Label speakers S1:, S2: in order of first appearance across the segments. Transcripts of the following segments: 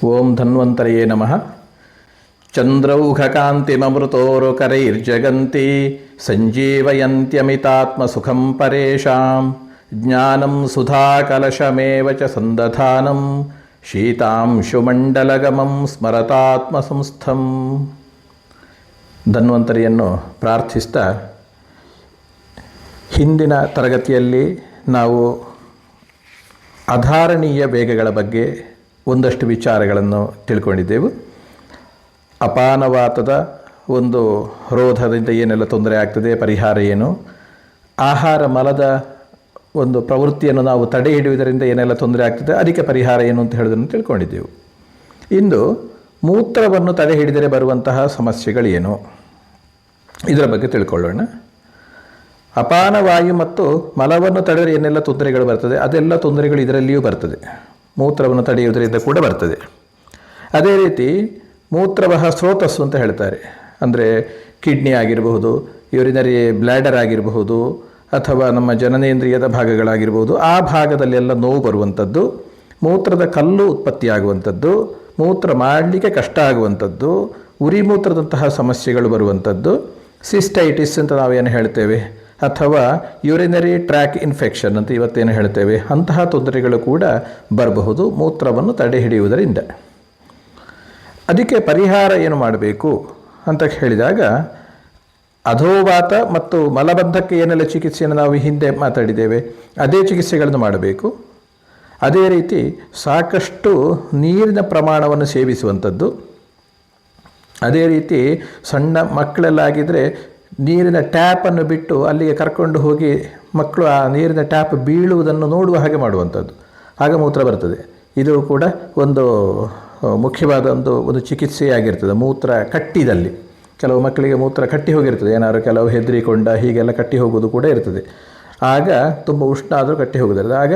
S1: ಓಂ ಧನ್ವಂತರಯೇ ನಮಃ. ಚಂದ್ರೌಘಕಾಂತಿಮಮೃತೋರುಕರೈರ್ಜಗಂತಿ ಸಂಜೀವಯಂತ್ಯಮಿತಾತ್ಮಸುಖಂ ಪರೇಷಾಂ ಜ್ಞಾನಂ ಸುಧಾಕಲಶಮೇವ ಚ ಸಂದಧಾನಂ ಶೀತಾಂಶುಮಂಡಲಗಮಂ ಸ್ಮರತಾತ್ಮಸಂಸ್ಥಂ. ಧನ್ವಂತರಿಯನ್ನು ಪ್ರಾರ್ಥಿಸ್ತಾ, ಹಿಂದಿನ ತರಗತಿಯಲ್ಲಿ ನಾವು ಅಧಾರಣೀಯ ವೇಗಗಳ ಬಗ್ಗೆ ಒಂದಷ್ಟು ವಿಚಾರಗಳನ್ನು ತಿಳ್ಕೊಂಡಿದ್ದೆವು. ಅಪಾನವಾತದ ಒಂದು ರೋಧದಿಂದ ಏನೆಲ್ಲ ತೊಂದರೆ ಆಗ್ತದೆ, ಪರಿಹಾರ ಏನು, ಆಹಾರ ಮಲದ ಒಂದು ಪ್ರವೃತ್ತಿಯನ್ನು ನಾವು ತಡೆ ಹಿಡಿಯುವುದರಿಂದ ಏನೆಲ್ಲ ತೊಂದರೆ ಆಗ್ತದೆ, ಅದಕ್ಕೆ ಪರಿಹಾರ ಏನು ಅಂತ ಹೇಳೋದನ್ನು ತಿಳ್ಕೊಂಡಿದ್ದೆವು. ಇಂದು ಮೂತ್ರವನ್ನು ತಡೆ ಹಿಡಿದರೆ ಬರುವಂತಹ ಸಮಸ್ಯೆಗಳೇನು, ಇದರ ಬಗ್ಗೆ ತಿಳ್ಕೊಳ್ಳೋಣ. ಅಪಾನವಾಯು ಮತ್ತು ಮಲವನ್ನು ತಡೆದರೆ ಏನೆಲ್ಲ ತೊಂದರೆಗಳು ಬರ್ತದೆ, ಅದೆಲ್ಲ ತೊಂದರೆಗಳು ಇದರಲ್ಲಿಯೂ ಬರ್ತದೆ. ಮೂತ್ರವನ್ನು ತಡೆಯುವುದರಿಂದ ಕೂಡ ಬರ್ತದೆ. ಅದೇ ರೀತಿ ಮೂತ್ರವಹ ಸ್ರೋತಸ್ಸು ಅಂತ ಹೇಳ್ತಾರೆ. ಅಂದರೆ ಕಿಡ್ನಿ ಆಗಿರಬಹುದು, ಯೂರಿನರಿ ಬ್ಲ್ಯಾಡರ್ ಆಗಿರಬಹುದು, ಅಥವಾ ನಮ್ಮ ಜನನೇಂದ್ರಿಯದ ಭಾಗಗಳಾಗಿರ್ಬೋದು, ಆ ಭಾಗದಲ್ಲೆಲ್ಲ ನೋವು ಬರುವಂಥದ್ದು, ಮೂತ್ರದ ಕಲ್ಲು ಉತ್ಪತ್ತಿಯಾಗುವಂಥದ್ದು, ಮೂತ್ರ ಮಾಡಲಿಕ್ಕೆ ಕಷ್ಟ ಆಗುವಂಥದ್ದು, ಉರಿ ಮೂತ್ರದಂತಹ ಸಮಸ್ಯೆಗಳು ಬರುವಂಥದ್ದು, ಸಿಸ್ಟೈಟಿಸ್ ಅಂತ ನಾವೇನು ಹೇಳ್ತೇವೆ, ಅಥವಾ ಯೂರಿನರಿ ಟ್ರ್ಯಾಕ್ ಇನ್ಫೆಕ್ಷನ್ ಅಂತ ಇವತ್ತೇನು ಹೇಳ್ತೇವೆ, ಅಂತಹ ತೊಂದರೆಗಳು ಕೂಡ ಬರಬಹುದು ಮೂತ್ರವನ್ನು ತಡೆ ಹಿಡಿಯುವುದರಿಂದ. ಅದಕ್ಕೆ ಪರಿಹಾರ ಏನು ಮಾಡಬೇಕು ಅಂತ ಹೇಳಿದಾಗ, ಅಧೋವಾತ ಮತ್ತು ಮಲಬದ್ಧಕ್ಕೆ ಏನೆಲ್ಲ ಚಿಕಿತ್ಸೆಯನ್ನು ನಾವು ಹಿಂದೆ ಮಾತಾಡಿದ್ದೇವೆ, ಅದೇ ಚಿಕಿತ್ಸೆಗಳನ್ನು ಮಾಡಬೇಕು. ಅದೇ ರೀತಿ ಸಾಕಷ್ಟು ನೀರಿನ ಪ್ರಮಾಣವನ್ನು ಸೇವಿಸುವಂಥದ್ದು. ಅದೇ ರೀತಿ ಸಣ್ಣ ಮಕ್ಕಳೆಲ್ಲಾಗಿದ್ದರೆ ನೀರಿನ ಟ್ಯಾಪನ್ನು ಬಿಟ್ಟು ಅಲ್ಲಿಗೆ ಕರ್ಕೊಂಡು ಹೋಗಿ ಮಕ್ಕಳು ಆ ನೀರಿನ ಟ್ಯಾಪ್ ಬೀಳುವುದನ್ನು ನೋಡುವ ಹಾಗೆ ಮಾಡುವಂಥದ್ದು, ಆಗ ಮೂತ್ರ ಬರ್ತದೆ. ಇದು ಕೂಡ ಒಂದು ಮುಖ್ಯವಾದ ಒಂದು ಚಿಕಿತ್ಸೆಯಾಗಿರ್ತದೆ. ಮೂತ್ರ ಕಟ್ಟಿದಲ್ಲಿ ಕೆಲವು ಮಕ್ಕಳಿಗೆ ಮೂತ್ರ ಕಟ್ಟಿ ಹೋಗಿರ್ತದೆ, ಏನಾದರೂ ಕೆಲವು ಹೆದರಿಕೊಂಡ ಹೀಗೆಲ್ಲ ಕಟ್ಟಿ ಹೋಗೋದು ಕೂಡ ಇರ್ತದೆ. ಆಗ ತುಂಬ ಉಷ್ಣ ಆದರೂ ಕಟ್ಟಿ ಹೋಗೋದಿಲ್ಲ, ಆಗ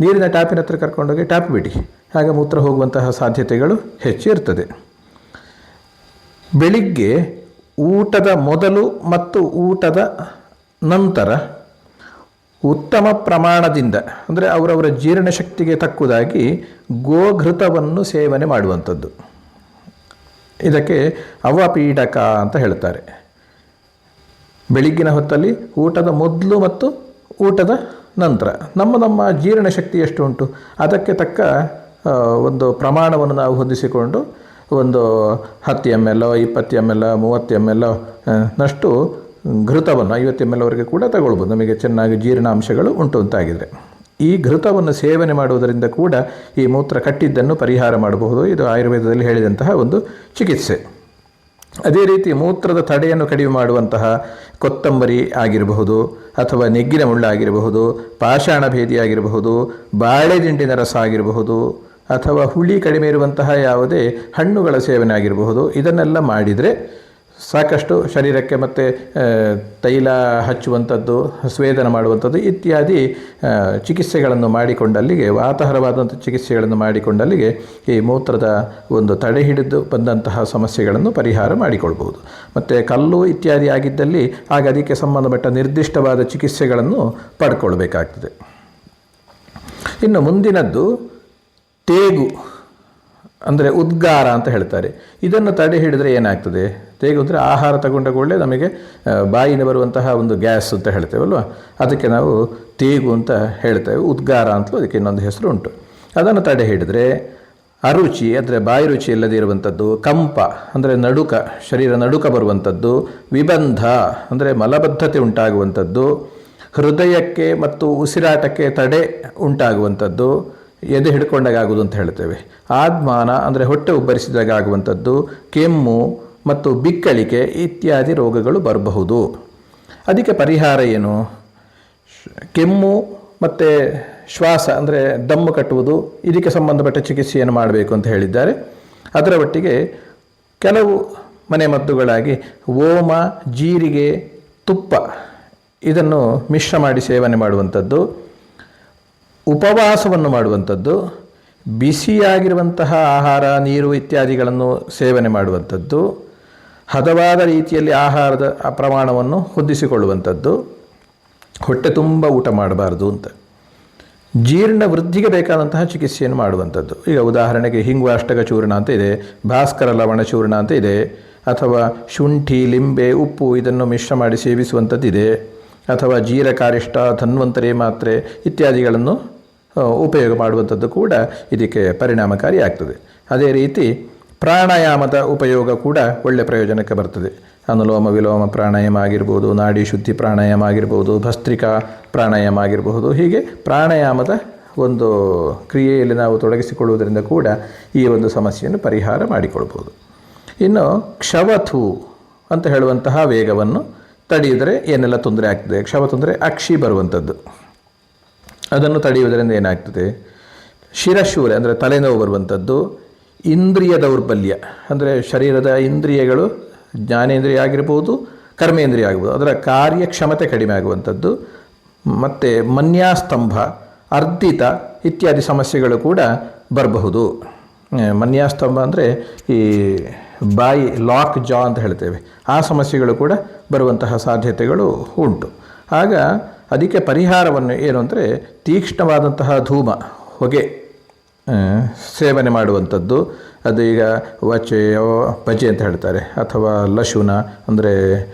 S1: ನೀರಿನ ಟ್ಯಾಪಿನ ಹತ್ರ ಕರ್ಕೊಂಡೋಗಿ ಟ್ಯಾಪ್ ಬಿಡಿ, ಆಗ ಮೂತ್ರ ಹೋಗುವಂತಹ ಸಾಧ್ಯತೆಗಳು ಹೆಚ್ಚು ಇರ್ತದೆ. ಬೆಳಿಗ್ಗೆ ಊಟದ ಮೊದಲು ಮತ್ತು ಊಟದ ನಂತರ ಉತ್ತಮ ಪ್ರಮಾಣದಿಂದ, ಅಂದರೆ ಅವರವರ ಜೀರ್ಣಶಕ್ತಿಗೆ ತಕ್ಕುದಾಗಿ ಗೋಘೃತವನ್ನು ಸೇವನೆ ಮಾಡುವಂಥದ್ದು. ಇದಕ್ಕೆ ಅವಪೀಡಕ ಅಂತ ಹೇಳ್ತಾರೆ. ಬೆಳಿಗ್ಗಿನ ಹೊತ್ತಲ್ಲಿ ಊಟದ ಮೊದಲು ಮತ್ತು ಊಟದ ನಂತರ ನಮ್ಮ ಜೀರ್ಣಶಕ್ತಿ ಎಷ್ಟು ಉಂಟು ಅದಕ್ಕೆ ತಕ್ಕ ಒಂದು ಪ್ರಮಾಣವನ್ನು ನಾವು ಹೊಂದಿಸಿಕೊಂಡು ಒಂದು 10 ml 20 ml 30 ml ನಷ್ಟು ಘೃತವನ್ನು 50 ml ವರೆಗೆ ಕೂಡ ತಗೊಳ್ಬೋದು, ನಮಗೆ ಚೆನ್ನಾಗಿ ಜೀರ್ಣಾಂಶಗಳು ಉಂಟು ಅಂತಾಗಿದ್ರೆ. ಈ ಘೃತವನ್ನು ಸೇವನೆ ಮಾಡುವುದರಿಂದ ಕೂಡ ಈ ಮೂತ್ರ ಕಟ್ಟಿದ್ದನ್ನು ಪರಿಹಾರ ಮಾಡಬಹುದು. ಇದು ಆಯುರ್ವೇದದಲ್ಲಿ ಹೇಳಿದಂತಹ ಒಂದು ಚಿಕಿತ್ಸೆ. ಅದೇ ರೀತಿ ಮೂತ್ರದ ತಡೆಯನ್ನು ಕಡಿಮೆ ಮಾಡುವಂತಹ ಕೊತ್ತಂಬರಿ ಆಗಿರಬಹುದು, ಅಥವಾ ನೆಗ್ಗಿನ ಮುಳ್ಳು ಆಗಿರಬಹುದು, ಪಾಷಾಣ ಭೇದಿ ಆಗಿರಬಹುದು, ಬಾಳೆದಿಂಡಿನ ರಸ ಆಗಿರಬಹುದು, ಅಥವಾ ಹುಳಿ ಕಡಿಮೆ ಇರುವಂತಹ ಯಾವುದೇ ಹಣ್ಣುಗಳ ಸೇವನೆ ಆಗಿರಬಹುದು. ಇದನ್ನೆಲ್ಲ ಮಾಡಿದರೆ ಸಾಕಷ್ಟು ಶರೀರಕ್ಕೆ ಮತ್ತು ತೈಲ ಹಚ್ಚುವಂಥದ್ದು, ಸ್ವೇದನ ಮಾಡುವಂಥದ್ದು ಇತ್ಯಾದಿ ಚಿಕಿತ್ಸೆಗಳನ್ನು ಮಾಡಿಕೊಂಡಲ್ಲಿಗೆ, ವಾತಾಹಾರವಾದಂಥ ಚಿಕಿತ್ಸೆಗಳನ್ನು ಮಾಡಿಕೊಂಡಲ್ಲಿಗೆ ಈ ಮೂತ್ರದ ಒಂದು ತಡೆ ಹಿಡಿದು ಬಂದಂತಹ ಸಮಸ್ಯೆಗಳನ್ನು ಪರಿಹಾರ ಮಾಡಿಕೊಳ್ಬೋದು. ಮತ್ತು ಕಲ್ಲು ಇತ್ಯಾದಿ ಆಗಿದ್ದಲ್ಲಿ ಆಗ ಅದಕ್ಕೆ ಸಂಬಂಧಪಟ್ಟ ನಿರ್ದಿಷ್ಟವಾದ ಚಿಕಿತ್ಸೆಗಳನ್ನು ಪಡ್ಕೊಳ್ಬೇಕಾಗ್ತದೆ. ಇನ್ನು ಮುಂದಿನದ್ದು ತೇಗು, ಅಂದರೆ ಉದ್ಗಾರ ಅಂತ ಹೇಳ್ತಾರೆ. ಇದನ್ನು ತಡೆ ಹಿಡಿದರೆ ಏನಾಗ್ತದೆ? ತೇಗು ಅಂದರೆ ಆಹಾರ ತಗೊಂಡಾಗಲೇ ನಮಗೆ ಬಾಯಿನ ಬರುವಂತಹ ಒಂದು ಗ್ಯಾಸ್ ಅಂತ ಹೇಳ್ತೇವಲ್ವ, ಅದಕ್ಕೆ ನಾವು ತೇಗು ಅಂತ ಹೇಳ್ತೇವೆ. ಉದ್ಗಾರ ಅಂತಲೂ ಅದಕ್ಕೆ ಇನ್ನೊಂದು ಹೆಸರು ಉಂಟು. ಅದನ್ನು ತಡೆ ಹಿಡಿದ್ರೆ ಅರುಚಿ ಅಂದರೆ ಬಾಯಿ ರುಚಿ ಇಲ್ಲದೇ ಇರುವಂಥದ್ದು, ಕಂಪ ಅಂದರೆ ನಡುಕ, ಶರೀರ ನಡುಕ ಬರುವಂಥದ್ದು, ವಿಬಂಧ ಅಂದರೆ ಮಲಬದ್ಧತೆ ಉಂಟಾಗುವಂಥದ್ದು, ಹೃದಯಕ್ಕೆ ಮತ್ತು ಉಸಿರಾಟಕ್ಕೆ ತಡೆ ಉಂಟಾಗುವಂಥದ್ದು, ಎದೆ ಹಿಡ್ಕೊಂಡಾಗ ಆಗುವುದು ಅಂತ ಹೇಳ್ತೇವೆ, ಆದ್ಮಾನ ಅಂದರೆ ಹೊಟ್ಟೆ ಉಬ್ಬರಿಸಿದಾಗ ಆಗುವಂಥದ್ದು, ಕೆಮ್ಮು ಮತ್ತು ಬಿಕ್ಕಳಿಕೆ ಇತ್ಯಾದಿ ರೋಗಗಳು ಬರಬಹುದು. ಅದಕ್ಕೆ ಪರಿಹಾರ ಏನು? ಕೆಮ್ಮು ಮತ್ತು ಶ್ವಾಸ ಅಂದರೆ ದಮ್ಮು ಕಟ್ಟುವುದು, ಇದಕ್ಕೆ ಸಂಬಂಧಪಟ್ಟ ಚಿಕಿತ್ಸೆಯನ್ನು ಮಾಡಬೇಕು ಅಂತ ಹೇಳಿದ್ದಾರೆ. ಅದರ ಒಟ್ಟಿಗೆ ಕೆಲವು ಮನೆಮದ್ದುಗಳಾಗಿ ಓಮ, ಜೀರಿಗೆ, ತುಪ್ಪ ಇದನ್ನು ಮಿಶ್ರ ಮಾಡಿ ಸೇವನೆ ಮಾಡುವಂಥದ್ದು, ಉಪವಾಸವನ್ನು ಮಾಡುವಂಥದ್ದು, ಬಿಸಿಯಾಗಿರುವಂತಹ ಆಹಾರ, ನೀರು ಇತ್ಯಾದಿಗಳನ್ನು ಸೇವನೆ ಮಾಡುವಂಥದ್ದು, ಹದವಾದ ರೀತಿಯಲ್ಲಿ ಆಹಾರದ ಪ್ರಮಾಣವನ್ನು ಹೊಂದಿಸಿಕೊಳ್ಳುವಂಥದ್ದು, ಹೊಟ್ಟೆ ತುಂಬ ಊಟ ಮಾಡಬಾರ್ದು ಅಂತ. ಜೀರ್ಣ ವೃದ್ಧಿಗೆ ಬೇಕಾದಂತಹ ಚಿಕಿತ್ಸೆಯನ್ನು ಮಾಡುವಂಥದ್ದು. ಈಗ ಉದಾಹರಣೆಗೆ ಹಿಂಗ್ವಾಷ್ಟಕ ಚೂರ್ಣ ಅಂತ ಇದೆ, ಭಾಸ್ಕರ ಲವಣ ಚೂರ್ಣ ಅಂತ ಇದೆ, ಅಥವಾ ಶುಂಠಿ, ಲಿಂಬೆ, ಉಪ್ಪು ಇದನ್ನು ಮಿಶ್ರ ಮಾಡಿ ಸೇವಿಸುವಂಥದ್ದಿದೆ, ಅಥವಾ ಜೀರಕಾರಿಷ್ಟ, ಧನ್ವಂತರಿ ಮಾತ್ರೆ ಇತ್ಯಾದಿಗಳನ್ನು ಉಪಯೋಗ ಮಾಡುವಂಥದ್ದು ಕೂಡ ಇದಕ್ಕೆ ಪರಿಣಾಮಕಾರಿಯಾಗ್ತದೆ. ಅದೇ ರೀತಿ ಪ್ರಾಣಾಯಾಮದ ಉಪಯೋಗ ಕೂಡ ಒಳ್ಳೆಯ ಪ್ರಯೋಜನಕ್ಕೆ ಬರ್ತದೆ. ಅನುಲೋಮ ವಿಲೋಮ ಪ್ರಾಣಾಯಾಮ ಆಗಿರ್ಬೋದು, ನಾಡಿ ಶುದ್ಧಿ ಪ್ರಾಣಾಯಾಮ ಆಗಿರ್ಬೋದು, ಭಸ್ತ್ರಿಕಾ ಪ್ರಾಣಾಯಾಮ ಆಗಿರಬಹುದು. ಹೀಗೆ ಪ್ರಾಣಾಯಾಮದ ಒಂದು ಕ್ರಿಯೆಯಲ್ಲಿ ನಾವು ತೊಡಗಿಸಿಕೊಳ್ಳುವುದರಿಂದ ಕೂಡ ಈ ಒಂದು ಸಮಸ್ಯೆಯನ್ನು ಪರಿಹಾರ ಮಾಡಿಕೊಳ್ಬೋದು. ಇನ್ನು ಕ್ಷವಥು ಅಂತ ಹೇಳುವಂತಹ ವೇಗವನ್ನು ತಡೆಯುವುದರೆ ಏನೆಲ್ಲ ತೊಂದರೆ ಆಗ್ತದೆ. ಕ್ಷವಥು ಅಂದರೆ ಅಕ್ಷಿ ಬರುವಂಥದ್ದು, ಅದನ್ನು ತಡೆಯುವುದರಿಂದ ಏನಾಗ್ತದೆ? ಶಿರಶೂಲೆ ಅಂದರೆ ತಲೆನೋವು ಬರುವಂಥದ್ದು, ಇಂದ್ರಿಯ ದೌರ್ಬಲ್ಯ ಅಂದರೆ ಶರೀರದ ಇಂದ್ರಿಯಗಳು, ಜ್ಞಾನೇಂದ್ರಿಯ ಆಗಿರ್ಬೋದು, ಕರ್ಮೇಂದ್ರಿಯ ಆಗ್ಬೋದು, ಅದರ ಕಾರ್ಯಕ್ಷಮತೆ ಕಡಿಮೆ ಆಗುವಂಥದ್ದು, ಮತ್ತು ಮನ್ಯಾಸ್ತಂಭ, ಅರ್ಧಿತ ಇತ್ಯಾದಿ ಸಮಸ್ಯೆಗಳು ಕೂಡ ಬರಬಹುದು. ಮನ್ಯಾಸ್ತಂಭ ಅಂದರೆ ಈ ಬಾಯಿ ಲಾಕ್ ಜಾ ಅಂತ ಹೇಳ್ತೇವೆ, ಆ ಸಮಸ್ಯೆಗಳು ಕೂಡ ಬರುವಂತಹ ಸಾಧ್ಯತೆಗಳು ಉಂಟು. ಆಗ ಅದಕ್ಕೆ ಪರಿಹಾರವನ್ನು ಏನು ಅಂದರೆ ತೀಕ್ಷ್ಣವಾದಂತಹ ಧೂಮ, ಹೊಗೆ ಸೇವನೆ ಮಾಡುವಂಥದ್ದು. ಅದು ಈಗ ವಚೆಯೋ ಬಜೆ ಅಂತ ಹೇಳ್ತಾರೆ, ಅಥವಾ ಲಶುನ ಅಂದರೆ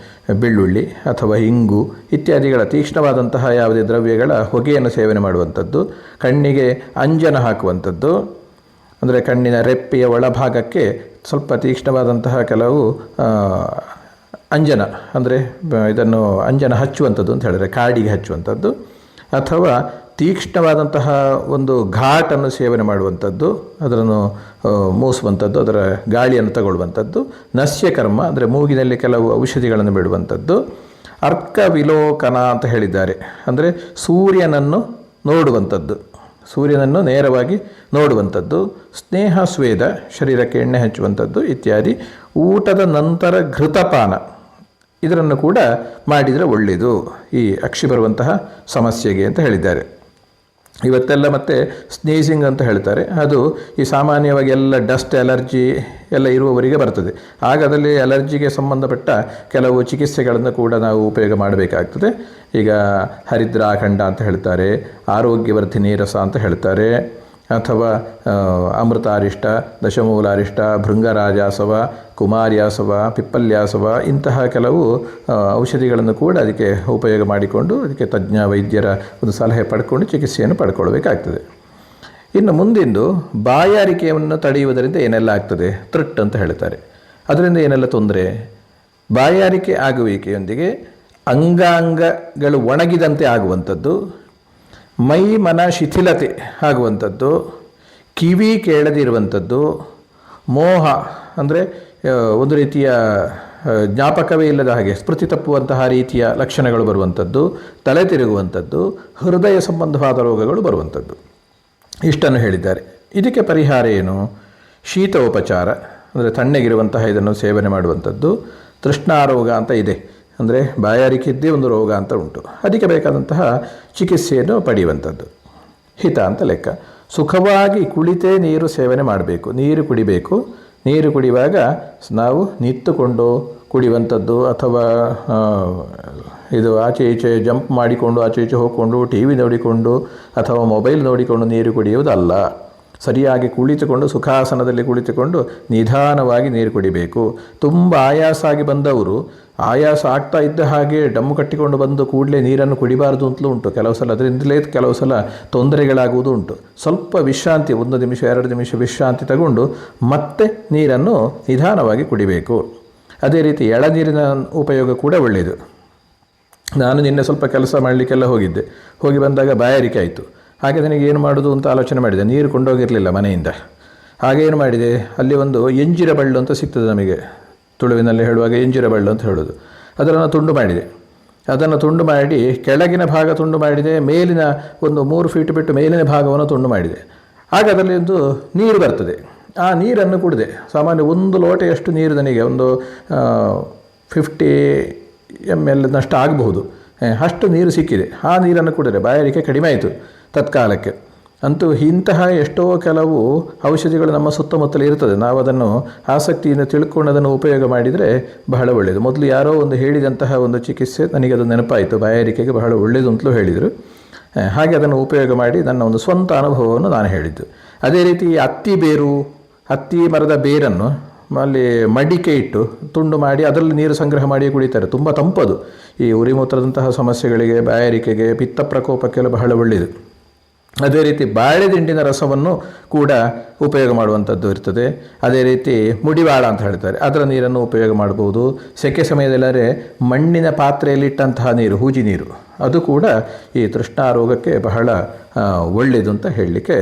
S1: ಬೆಳ್ಳುಳ್ಳಿ ಅಥವಾ ಇಂಗು ಇತ್ಯಾದಿಗಳ ತೀಕ್ಷ್ಣವಾದಂತಹ ಯಾವುದೇ ದ್ರವ್ಯಗಳ ಹೊಗೆಯನ್ನು ಸೇವನೆ ಮಾಡುವಂಥದ್ದು. ಕಣ್ಣಿಗೆ ಅಂಜನ ಹಾಕುವಂಥದ್ದು, ಅಂದರೆ ಕಣ್ಣಿನ ರೆಪ್ಪೆಯ ಒಳಭಾಗಕ್ಕೆ ಸ್ವಲ್ಪ ತೀಕ್ಷ್ಣವಾದಂತಹ ಕೆಲವು ಅಂಜನ, ಅಂದರೆ ಇದನ್ನು ಅಂಜನ ಹಚ್ಚುವಂಥದ್ದು ಅಂತ ಹೇಳಿದ್ರೆ ಕಾಡಿಗೆ ಹಚ್ಚುವಂಥದ್ದು, ಅಥವಾ ತೀಕ್ಷ್ಣವಾದಂತಹ ಒಂದು ಘಾಟನ್ನು ಸೇವನೆ ಮಾಡುವಂಥದ್ದು, ಅದನ್ನು ಮೂಸುವಂಥದ್ದು, ಅದರ ಗಾಳಿಯನ್ನು ತಗೊಳ್ಳುವಂಥದ್ದು. ನಸ್ಯಕರ್ಮ ಅಂದರೆ ಮೂಗಿನಲ್ಲಿ ಕೆಲವು ಔಷಧಿಗಳನ್ನು ಬಿಡುವಂಥದ್ದು. ಅರ್ಕ ವಿಲೋಕನ ಅಂತ ಹೇಳಿದ್ದಾರೆ, ಅಂದರೆ ಸೂರ್ಯನನ್ನು ನೋಡುವಂಥದ್ದು, ಸೂರ್ಯನನ್ನು ನೇರವಾಗಿ ನೋಡುವಂಥದ್ದು. ಸ್ನೇಹ ಸ್ವೇದ, ಶರೀರಕ್ಕೆ ಎಣ್ಣೆ ಹಚ್ಚುವಂಥದ್ದು ಇತ್ಯಾದಿ. ಊಟದ ನಂತರ ಘೃತಪಾನ, ಇದನ್ನು ಕೂಡ ಮಾಡಿದರೆ ಒಳ್ಳೆಯದು ಈ ಅಕ್ಷಿ ಬರುವಂತಹ ಸಮಸ್ಯೆಗೆ ಅಂತ ಹೇಳಿದ್ದಾರೆ. ಇವತ್ತೆಲ್ಲ ಮತ್ತೆ ಸ್ನೀಸಿಂಗ್ ಅಂತ ಹೇಳ್ತಾರೆ, ಅದು ಈ ಸಾಮಾನ್ಯವಾಗಿ ಎಲ್ಲ ಡಸ್ಟ್ ಅಲರ್ಜಿ ಎಲ್ಲ ಇರುವವರಿಗೆ ಬರ್ತದೆ. ಆಗ ಅದರಲ್ಲಿ ಅಲರ್ಜಿಗೆ ಸಂಬಂಧಪಟ್ಟ ಕೆಲವು ಚಿಕಿತ್ಸೆಗಳನ್ನು ಕೂಡ ನಾವು ಉಪಯೋಗ ಮಾಡಬೇಕಾಗ್ತದೆ. ಈಗ ಹರಿದ್ರಾಖಂಡ ಅಂತ ಹೇಳ್ತಾರೆ, ಆರೋಗ್ಯವರ್ಧಿನಿ ರಸ ಅಂತ ಹೇಳ್ತಾರೆ, ಅಥವಾ ಅಮೃತಾರಿಷ್ಟ, ದಶಮೂಲಾರಿಷ್ಟ, ಭೃಂಗರಾಜಾಸವ, ಕುಮಾರ್ಯಾಸವ, ಪಿಪ್ಪಲ್ಯಾಸವ ಇಂತಹ ಕೆಲವು ಔಷಧಿಗಳನ್ನು ಕೂಡ ಅದಕ್ಕೆ ಉಪಯೋಗ ಮಾಡಿಕೊಂಡು ಅದಕ್ಕೆ ತಜ್ಞ ವೈದ್ಯರ ಒಂದು ಸಲಹೆ ಪಡ್ಕೊಂಡು ಚಿಕಿತ್ಸೆಯನ್ನು ಪಡ್ಕೊಳ್ಬೇಕಾಗ್ತದೆ. ಇನ್ನು ಮುಂದಿಂದು ಬಾಯಾರಿಕೆಯನ್ನು ತಡೆಯುವುದರಿಂದ ಏನೆಲ್ಲ ಆಗ್ತದೆ? ತೃಟ್ ಅಂತ ಹೇಳ್ತಾರೆ. ಅದರಿಂದ ಏನೆಲ್ಲ ತೊಂದರೆ? ಬಾಯಾರಿಕೆ ಆಗುವಿಕೆಯೊಂದಿಗೆ ಅಂಗಾಂಗಗಳು ಒಣಗಿದಂತೆ ಆಗುವಂಥದ್ದು, ಮೈ ಮನ ಶಿಥಿಲತೆ ಆಗುವಂಥದ್ದು, ಕಿವಿ ಕೇಳದಿರುವಂಥದ್ದು, ಮೋಹ ಅಂದರೆ ಒಂದು ರೀತಿಯ ಜ್ಞಾಪಕವೇ ಇಲ್ಲದ ಹಾಗೆ ಸ್ಮೃತಿ ತಪ್ಪುವಂತಹ ರೀತಿಯ ಲಕ್ಷಣಗಳು ಬರುವಂಥದ್ದು, ತಲೆ ತಿರುಗುವಂಥದ್ದು, ಹೃದಯ ಸಂಬಂಧವಾದ ರೋಗಗಳು ಬರುವಂಥದ್ದು. ಇಷ್ಟನ್ನು ಹೇಳಿದ್ದಾರೆ. ಇದಕ್ಕೆ ಪರಿಹಾರ ಏನು? ಶೀತೋಪಚಾರ ಅಂದರೆ ತಣ್ಣಗಿರುವಂತಹ ಇದನ್ನು ಸೇವನೆ ಮಾಡುವಂಥದ್ದು. ತೃಷ್ಣಾರೋಗ ಅಂತ ಇದೆ, ಅಂದರೆ ಬಾಯಾರಿಕೆದ್ದೇ ಒಂದು ರೋಗ ಅಂತ ಉಂಟು, ಅದಕ್ಕೆ ಬೇಕಾದಂತಹ ಚಿಕಿತ್ಸೆಯನ್ನು ಪಡೆಯುವಂಥದ್ದು. ಹಿತ ಅಂತ ಲೆಕ್ಕ. ಸುಖವಾಗಿ ಕುಳಿತೇ ನೀರು ಸೇವನೆ ಮಾಡಬೇಕು, ನೀರು ಕುಡಿಬೇಕು. ನೀರು ಕುಡಿಯುವಾಗ ನಾವು ನಿಂತುಕೊಂಡು ಕುಡಿಯುವಂಥದ್ದು, ಅಥವಾ ಇದು ಆಚೆ ಈಚೆ ಜಂಪ್ ಮಾಡಿಕೊಂಡು ಆಚೆ ಈಚೆ ಹೋಗಿಕೊಂಡು ಟಿ ವಿ ನೋಡಿಕೊಂಡು ಅಥವಾ ಮೊಬೈಲ್ ನೋಡಿಕೊಂಡು ನೀರು ಕುಡಿಯುವುದಲ್ಲ. ಸರಿಯಾಗಿ ಕುಳಿತುಕೊಂಡು ಸುಖಾಸನದಲ್ಲಿ ಕುಳಿತುಕೊಂಡು ನಿಧಾನವಾಗಿ ನೀರು ಕುಡಿಬೇಕು. ತುಂಬ ಆಯಾಸ ಆಗಿ ಬಂದವರು ಆಯಾಸ ಆಗ್ತಾ ಇದ್ದ ಹಾಗೆ ಡಮ್ಮು ಕಟ್ಟಿಕೊಂಡು ಬಂದು ಕೂಡಲೇ ನೀರನ್ನು ಕುಡಿಬಾರ್ದು ಅಂತಲೂ ಉಂಟು. ಕೆಲವು ಸಲ ಅದರಿಂದಲೇ ಕೆಲವು ಸಲ ತೊಂದರೆಗಳಾಗುವುದು ಉಂಟು. ಸ್ವಲ್ಪ ವಿಶ್ರಾಂತಿ, 1 ನಿಮಿಷ 2 ನಿಮಿಷ ವಿಶ್ರಾಂತಿ ತಗೊಂಡು ಮತ್ತೆ ನೀರನ್ನು ನಿಧಾನವಾಗಿ ಕುಡಿಬೇಕು. ಅದೇ ರೀತಿ ಎಳನೀರಿನ ಉಪಯೋಗ ಕೂಡ ಒಳ್ಳೆಯದು. ನಾನು ನಿನ್ನೆ ಸ್ವಲ್ಪ ಕೆಲಸ ಮಾಡಲಿಕ್ಕೆಲ್ಲ ಹೋಗಿ ಬಂದಾಗ ಬಾಯಾರಿಕೆ ಆಯಿತು. ಹಾಗೆ ನನಗೆ ಏನು ಮಾಡೋದು ಅಂತ ಆಲೋಚನೆ ಮಾಡಿದೆ. ನೀರು ಕೊಂಡೋಗಿರಲಿಲ್ಲ ಮನೆಯಿಂದ. ಹಾಗೆ ಏನು ಮಾಡಿದೆ, ಅಲ್ಲಿ ಒಂದು ಎಂಜಿರ ಬಳ್ಳು ಅಂತ ಸಿಗ್ತದೆ ನಮಗೆ, ತುಳುವಿನಲ್ಲಿ ಹೇಳುವಾಗ ಎಂಜಿರ ಬಳ್ಳು ಅಂತ ಹೇಳೋದು. ಅದನ್ನು ತುಂಡು ಮಾಡಿದೆ. ಅದನ್ನು ತುಂಡು ಮಾಡಿ ಕೆಳಗಿನ ಭಾಗ ತುಂಡು ಮಾಡಿದೆ, ಮೇಲಿನ ಒಂದು 3 ಫೀಟ್ ಬಿಟ್ಟು ಮೇಲಿನ ಭಾಗವನ್ನು ತುಂಡು ಮಾಡಿದೆ. ಆಗ ಅದರಲ್ಲಿ ಒಂದು ನೀರು ಬರ್ತದೆ. ಆ ನೀರನ್ನು ಕುಡಿದೆ. ಸಾಮಾನ್ಯ 1 ಲೋಟೆಯಷ್ಟು ನೀರು ನನಗೆ ಒಂದು 50 ml ನಷ್ಟು ಆಗಬಹುದು, ಅಷ್ಟು ನೀರು ಸಿಕ್ಕಿದೆ. ಆ ನೀರನ್ನು ಕುಡಿದರೆ ಬಾಯಾರಿಕೆ ಕಡಿಮೆ ಆಯಿತು ತತ್ಕಾಲಕ್ಕೆ. ಅಂತೂ ಇಂತಹ ಎಷ್ಟೋ ಕೆಲವು ಔಷಧಿಗಳು ನಮ್ಮ ಸುತ್ತಮುತ್ತಲೇ ಇರ್ತದೆ. ನಾವು ಅದನ್ನು ಆಸಕ್ತಿಯಿಂದ ತಿಳ್ಕೊಂಡು ಅದನ್ನು ಉಪಯೋಗ ಮಾಡಿದರೆ ಬಹಳ ಒಳ್ಳೆಯದು. ಮೊದಲು ಯಾರೋ ಒಂದು ಹೇಳಿದಂತಹ ಒಂದು ಚಿಕಿತ್ಸೆ ನನಗೆ ಅದು ನೆನಪಾಯಿತು, ಬಾಯಾರಿಕೆಗೆ ಬಹಳ ಒಳ್ಳೆಯದು ಅಂತಲೂ ಹೇಳಿದರು. ಹಾಗೆ ಅದನ್ನು ಉಪಯೋಗ ಮಾಡಿ ನನ್ನ ಒಂದು ಸ್ವಂತ ಅನುಭವವನ್ನು ನಾನು ಹೇಳಿದ್ದು. ಅದೇ ರೀತಿ ಹತ್ತಿ ಮರದ ಬೇರನ್ನು ಅಲ್ಲಿ ಮಡಿಕೆ ಇಟ್ಟು ತುಂಡು ಮಾಡಿ ಅದರಲ್ಲಿ ನೀರು ಸಂಗ್ರಹ ಮಾಡಿ ಕುಡಿತಾರೆ. ತುಂಬ ತಂಪದು. ಈ ಉರಿಮೂತ್ರದಂತಹ ಸಮಸ್ಯೆಗಳಿಗೆ, ಬಾಯಾರಿಕೆಗೆ, ಪಿತ್ತ ಪ್ರಕೋಪಕ್ಕೆಲ್ಲ ಬಹಳ ಒಳ್ಳೆಯದು. ಅದೇ ರೀತಿ ಬಾಳೆದಿಂಡಿನ ರಸವನ್ನು ಕೂಡ ಉಪಯೋಗ ಮಾಡುವಂಥದ್ದು ಇರ್ತದೆ. ಅದೇ ರೀತಿ ಮುಡಿವಾಳ ಅಂತ ಹೇಳ್ತಾರೆ, ಅದರ ನೀರನ್ನು ಉಪಯೋಗ ಮಾಡ್ಬೋದು. ಸೆಕೆ ಸಮಯದಲ್ಲೇ ಮಣ್ಣಿನ ಪಾತ್ರೆಯಲ್ಲಿಟ್ಟಂತಹ ನೀರು, ಹೂಜಿ ನೀರು, ಅದು ಕೂಡ ಈ ತೃಷ್ಣಾ ರೋಗಕ್ಕೆ ಬಹಳ ಒಳ್ಳೆಯದು ಅಂತ ಹೇಳಲಿಕ್ಕೆ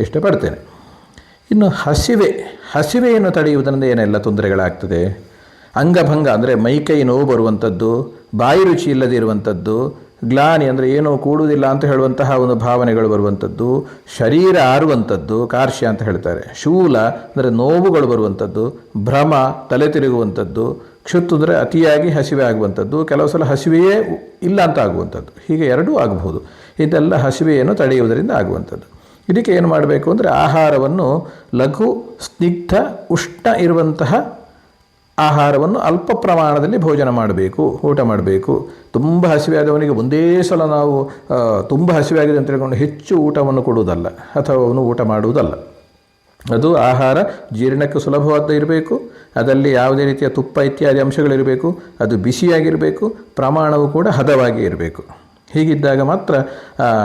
S1: ಇಷ್ಟಪಡ್ತೇನೆ. ಇನ್ನು ಹಸಿವೆಯನ್ನು ತಡೆಯುವುದರಿಂದ ಏನೆಲ್ಲ ತೊಂದರೆಗಳಾಗ್ತದೆ? ಅಂಗಭಂಗ ಅಂದರೆ ಮೈಕೈ ನೋವು ಬರುವಂಥದ್ದು, ಬಾಯಿ ರುಚಿ ಇಲ್ಲದೆ ಇರುವಂಥದ್ದು, ಗ್ಲಾನಿ ಅಂದರೆ ಏನೋ ಕೂಡುವುದಿಲ್ಲ ಅಂತ ಹೇಳುವಂತಹ ಒಂದು ಭಾವನೆಗಳು ಬರುವಂಥದ್ದು, ಶರೀರ ಆರುವಂಥದ್ದು, ಕಾರ್ಶ್ಯ ಅಂತ ಹೇಳ್ತಾರೆ, ಶೂಲ ಅಂದರೆ ನೋವುಗಳು ಬರುವಂಥದ್ದು, ಭ್ರಮ ತಲೆ ತಿರುಗುವಂಥದ್ದು, ಕ್ಷುತ್ತು ಅಂದರೆ ಅತಿಯಾಗಿ ಹಸಿವೆ ಆಗುವಂಥದ್ದು, ಕೆಲವು ಸಲ ಹಸಿವೆಯೇ ಇಲ್ಲ ಅಂತ ಆಗುವಂಥದ್ದು, ಹೀಗೆ ಎರಡೂ ಆಗಬಹುದು. ಇದೆಲ್ಲ ಹಸಿವೆಯನ್ನು ತಡೆಯುವುದರಿಂದ ಆಗುವಂಥದ್ದು. ಇದಕ್ಕೆ ಏನು ಮಾಡಬೇಕು ಅಂದರೆ ಆಹಾರವನ್ನು ಲಘು, ಸ್ನಿಗ್ಧ, ಉಷ್ಣ ಇರುವಂತಹ ಆಹಾರವನ್ನು ಅಲ್ಪ ಪ್ರಮಾಣದಲ್ಲಿ ಭೋಜನ ಮಾಡಬೇಕು, ಊಟ ಮಾಡಬೇಕು. ತುಂಬ ಹಸಿವೆ ಆದವನಿಗೆ ಒಂದೇ ಸಲ ನಾವು ತುಂಬ ಹಸಿವೆ ಆಗಿದೆ ಅಂತ ಹೇಳ್ಕೊಂಡು ಹೆಚ್ಚು ಊಟವನ್ನು ಕೊಡುವುದಲ್ಲ, ಅಥವಾ ಅವನು ಊಟ ಮಾಡುವುದಲ್ಲ. ಅದು ಆಹಾರ ಜೀರ್ಣಕ್ಕೆ ಸುಲಭವಾದ ಇರಬೇಕು, ಅದರಲ್ಲಿ ಯಾವುದೇ ರೀತಿಯ ತುಪ್ಪ ಇತ್ಯಾದಿ ಅಂಶಗಳಿರಬೇಕು, ಅದು ಬಿಸಿಯಾಗಿರಬೇಕು, ಪ್ರಮಾಣವು ಕೂಡ ಹದವಾಗಿ ಇರಬೇಕು. ಹೀಗಿದ್ದಾಗ ಮಾತ್ರ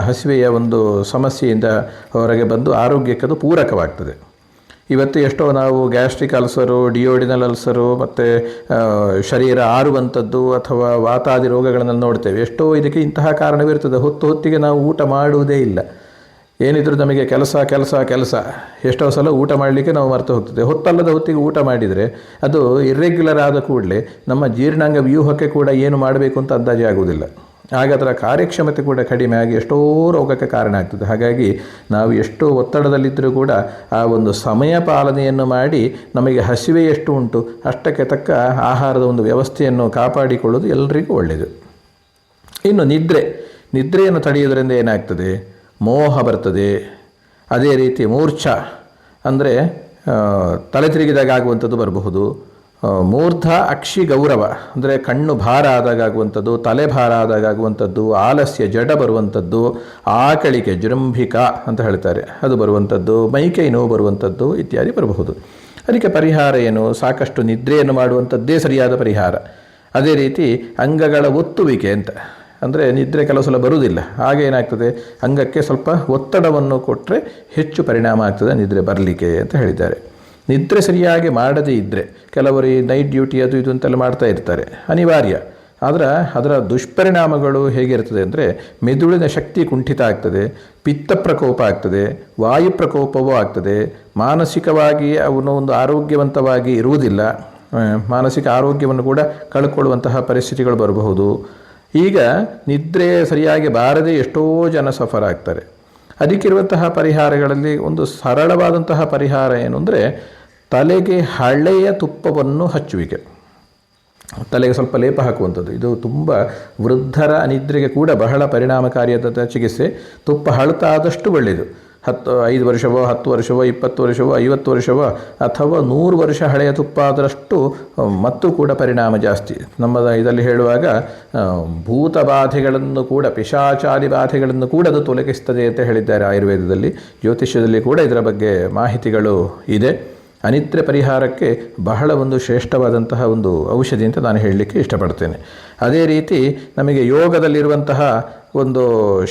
S1: ಹಸಿವೆಯ ಒಂದು ಸಮಸ್ಯೆಯಿಂದ ಹೊರಗೆ ಬಂದು ಆರೋಗ್ಯಕ್ಕೆ ಅದು ಪೂರಕವಾಗ್ತದೆ. ಇವತ್ತು ಎಷ್ಟೋ ನಾವು ಗ್ಯಾಸ್ಟ್ರಿಕ್ ಅಲ್ಸರು, ಡಿಯೋಡಿನಲ್ ಅಲ್ಸರು ಮತ್ತು ಶರೀರ ಆರುವಂಥದ್ದು ಅಥವಾ ವಾತಾದಿ ರೋಗಗಳನ್ನು ನೋಡ್ತೇವೆ. ಎಷ್ಟೋ ಇದಕ್ಕೆ ಇಂತಹ ಕಾರಣವಿರ್ತದೆ. ಹೊತ್ತಿಗೆ ನಾವು ಊಟ ಮಾಡುವುದೇ ಇಲ್ಲ. ಏನಿದ್ರು ನಮಗೆ ಕೆಲಸ ಎಷ್ಟೋ ಸಲ ಊಟ ಮಾಡಲಿಕ್ಕೆ ನಾವು ಮರೆತು ಹೋಗ್ತದೆ. ಹೊತ್ತಲ್ಲದ ಹೊತ್ತಿಗೆ ಊಟ ಮಾಡಿದರೆ ಅದು ಇರ್ರೆಗ್ಯುಲರ್ ಆದ ಕೂಡಲೇ ನಮ್ಮ ಜೀರ್ಣಾಂಗ ವ್ಯೂಹಕ್ಕೆ ಕೂಡ ಏನು ಮಾಡಬೇಕು ಅಂತ ಅಂದಾಜೆ ಆಗುವುದಿಲ್ಲ. ಆಗ ಅದರ ಕಾರ್ಯಕ್ಷಮತೆ ಕೂಡ ಕಡಿಮೆ ಆಗಿ ಎಷ್ಟೋ ರೋಗಕ್ಕೆ ಕಾರಣ ಆಗ್ತದೆ. ಹಾಗಾಗಿ ನಾವು ಎಷ್ಟೋ ಒತ್ತಡದಲ್ಲಿದ್ದರೂ ಕೂಡ ಆ ಒಂದು ಸಮಯ ಪಾಲನೆಯನ್ನು ಮಾಡಿ ನಮಗೆ ಹಸಿವೆ ಎಷ್ಟು ಉಂಟು ಅಷ್ಟಕ್ಕೆ ತಕ್ಕ ಆಹಾರದ ಒಂದು ವ್ಯವಸ್ಥೆಯನ್ನು ಕಾಪಾಡಿಕೊಳ್ಳೋದು ಎಲ್ಲರಿಗೂ ಒಳ್ಳೆಯದು. ಇನ್ನು ನಿದ್ರೆಯನ್ನು ತಡೆಯುವುದರಿಂದ ಏನಾಗ್ತದೆ? ಮೋಹ ಬರ್ತದೆ. ಅದೇ ರೀತಿ ಮೂರ್ಛಾ ಅಂದರೆ ತಲೆ ತಿರುಗಿದಾಗ ಆಗುವಂಥದ್ದು ಬರಬಹುದು. ಮೂರ್ಧ ಅಕ್ಷಿ ಗೌರವ ಅಂದರೆ ಕಣ್ಣು ಭಾರ ಆದಾಗ ಆಗುವಂಥದ್ದು, ತಲೆ ಭಾರ ಆದಾಗ ಆಗುವಂಥದ್ದು, ಆಲಸ್ಯ ಜಡ ಬರುವಂಥದ್ದು, ಆಕಳಿಕೆ ಜೃಂಭಿಕ ಅಂತ ಹೇಳ್ತಾರೆ ಅದು ಬರುವಂಥದ್ದು, ಮೈಕೈ ನೋವು ಬರುವಂಥದ್ದು ಇತ್ಯಾದಿ ಬರಬಹುದು. ಅದಕ್ಕೆ ಪರಿಹಾರ ಏನು? ಸಾಕಷ್ಟು ನಿದ್ರೆಯನ್ನು ಮಾಡುವಂಥದ್ದೇ ಸರಿಯಾದ ಪರಿಹಾರ. ಅದೇ ರೀತಿ ಅಂಗಗಳ ಒತ್ತುವಿಕೆ ಅಂತ ಅಂದರೆ ನಿದ್ರೆ ಕೆಲವು ಸಲ ಬರುವುದಿಲ್ಲ. ಆಗ ಏನಾಗ್ತದೆ? ಅಂಗಕ್ಕೆ ಸ್ವಲ್ಪ ಒತ್ತಡವನ್ನು ಕೊಟ್ಟರೆ ಹೆಚ್ಚು ಪರಿಣಾಮ ಆಗ್ತದೆ ನಿದ್ರೆ ಬರಲಿಕ್ಕೆ ಅಂತ ಹೇಳಿದ್ದಾರೆ. ನಿದ್ರೆ ಸರಿಯಾಗಿ ಮಾಡದೇ ಇದ್ದರೆ ಕೆಲವರು ಈ ನೈಟ್ ಡ್ಯೂಟಿ ಅದು ಇದು ಅಂತೆಲ್ಲ ಮಾಡ್ತಾ ಇರ್ತಾರೆ, ಅನಿವಾರ್ಯ. ಆದರೆ ಅದರ ದುಷ್ಪರಿಣಾಮಗಳು ಹೇಗಿರ್ತದೆ ಅಂದರೆ ಮೆದುಳಿನ ಶಕ್ತಿ ಕುಂಠಿತ ಆಗ್ತದೆ, ಪಿತ್ತ ಪ್ರಕೋಪ ಆಗ್ತದೆ, ವಾಯು ಪ್ರಕೋಪವೂ ಆಗ್ತದೆ, ಮಾನಸಿಕವಾಗಿ ಅವನು ಒಂದು ಆರೋಗ್ಯವಂತವಾಗಿ ಇರುವುದಿಲ್ಲ, ಮಾನಸಿಕ ಆರೋಗ್ಯವನ್ನು ಕೂಡ ಕಳ್ಕೊಳ್ಳುವಂತಹ ಪರಿಸ್ಥಿತಿಗಳು ಬರಬಹುದು. ಈಗ ನಿದ್ರೆ ಸರಿಯಾಗಿ ಬಾರದೆ ಎಷ್ಟೋ ಜನ ಸಫರ್ ಆಗ್ತಾರೆ. ಅದಕ್ಕಿರುವಂತಹ ಪರಿಹಾರಗಳಲ್ಲಿ ಒಂದು ಸರಳವಾದಂತಹ ಪರಿಹಾರ ಏನು ಅಂದರೆ ತಲೆಗೆ ಹಳೆಯ ತುಪ್ಪವನ್ನು ಹಚ್ಚುವಿಕೆ, ತಲೆಗೆ ಸ್ವಲ್ಪ ಲೇಪ ಹಾಕುವಂಥದ್ದು. ಇದು ತುಂಬ ವೃದ್ಧರ ಅನಿದ್ರೆಗೆ ಕೂಡ ಬಹಳ ಪರಿಣಾಮಕಾರಿಯಾದ ಚಿಕಿತ್ಸೆ. ತುಪ್ಪ ಹಳತಾದಷ್ಟು ಒಳ್ಳೆಯದು. 5 ವರ್ಷವೋ 10 ವರ್ಷವೋ 20 ವರ್ಷವೋ 50 ವರ್ಷವೋ ಅಥವಾ 100 ವರ್ಷ ಹಳೆಯ ತುಪ್ಪ ಆದಷ್ಟು ಮತ್ತು ಕೂಡ ಪರಿಣಾಮ ಜಾಸ್ತಿ. ನಮ್ಮ ಇದರಲ್ಲಿ ಹೇಳುವಾಗ ಭೂತ ಬಾಧೆಗಳನ್ನು ಕೂಡ, ಪಿಶಾಚಾದಿ ಬಾಧೆಗಳನ್ನು ಕೂಡ ಅದು ತೊಲಗಿಸ್ತದೆ ಅಂತ ಹೇಳಿದ್ದಾರೆ ಆಯುರ್ವೇದದಲ್ಲಿ. ಜ್ಯೋತಿಷ್ಯದಲ್ಲಿ ಕೂಡ ಇದರ ಬಗ್ಗೆ ಮಾಹಿತಿಗಳು ಇದೆ. ಅನಿದ್ರೆ ಪರಿಹಾರಕ್ಕೆ ಬಹಳ ಒಂದು ಶ್ರೇಷ್ಠವಾದಂತಹ ಒಂದು ಔಷಧಿ ಅಂತ ನಾನು ಹೇಳಲಿಕ್ಕೆ ಇಷ್ಟಪಡ್ತೇನೆ. ಅದೇ ರೀತಿ ನಮಗೆ ಯೋಗದಲ್ಲಿರುವಂತಹ ಒಂದು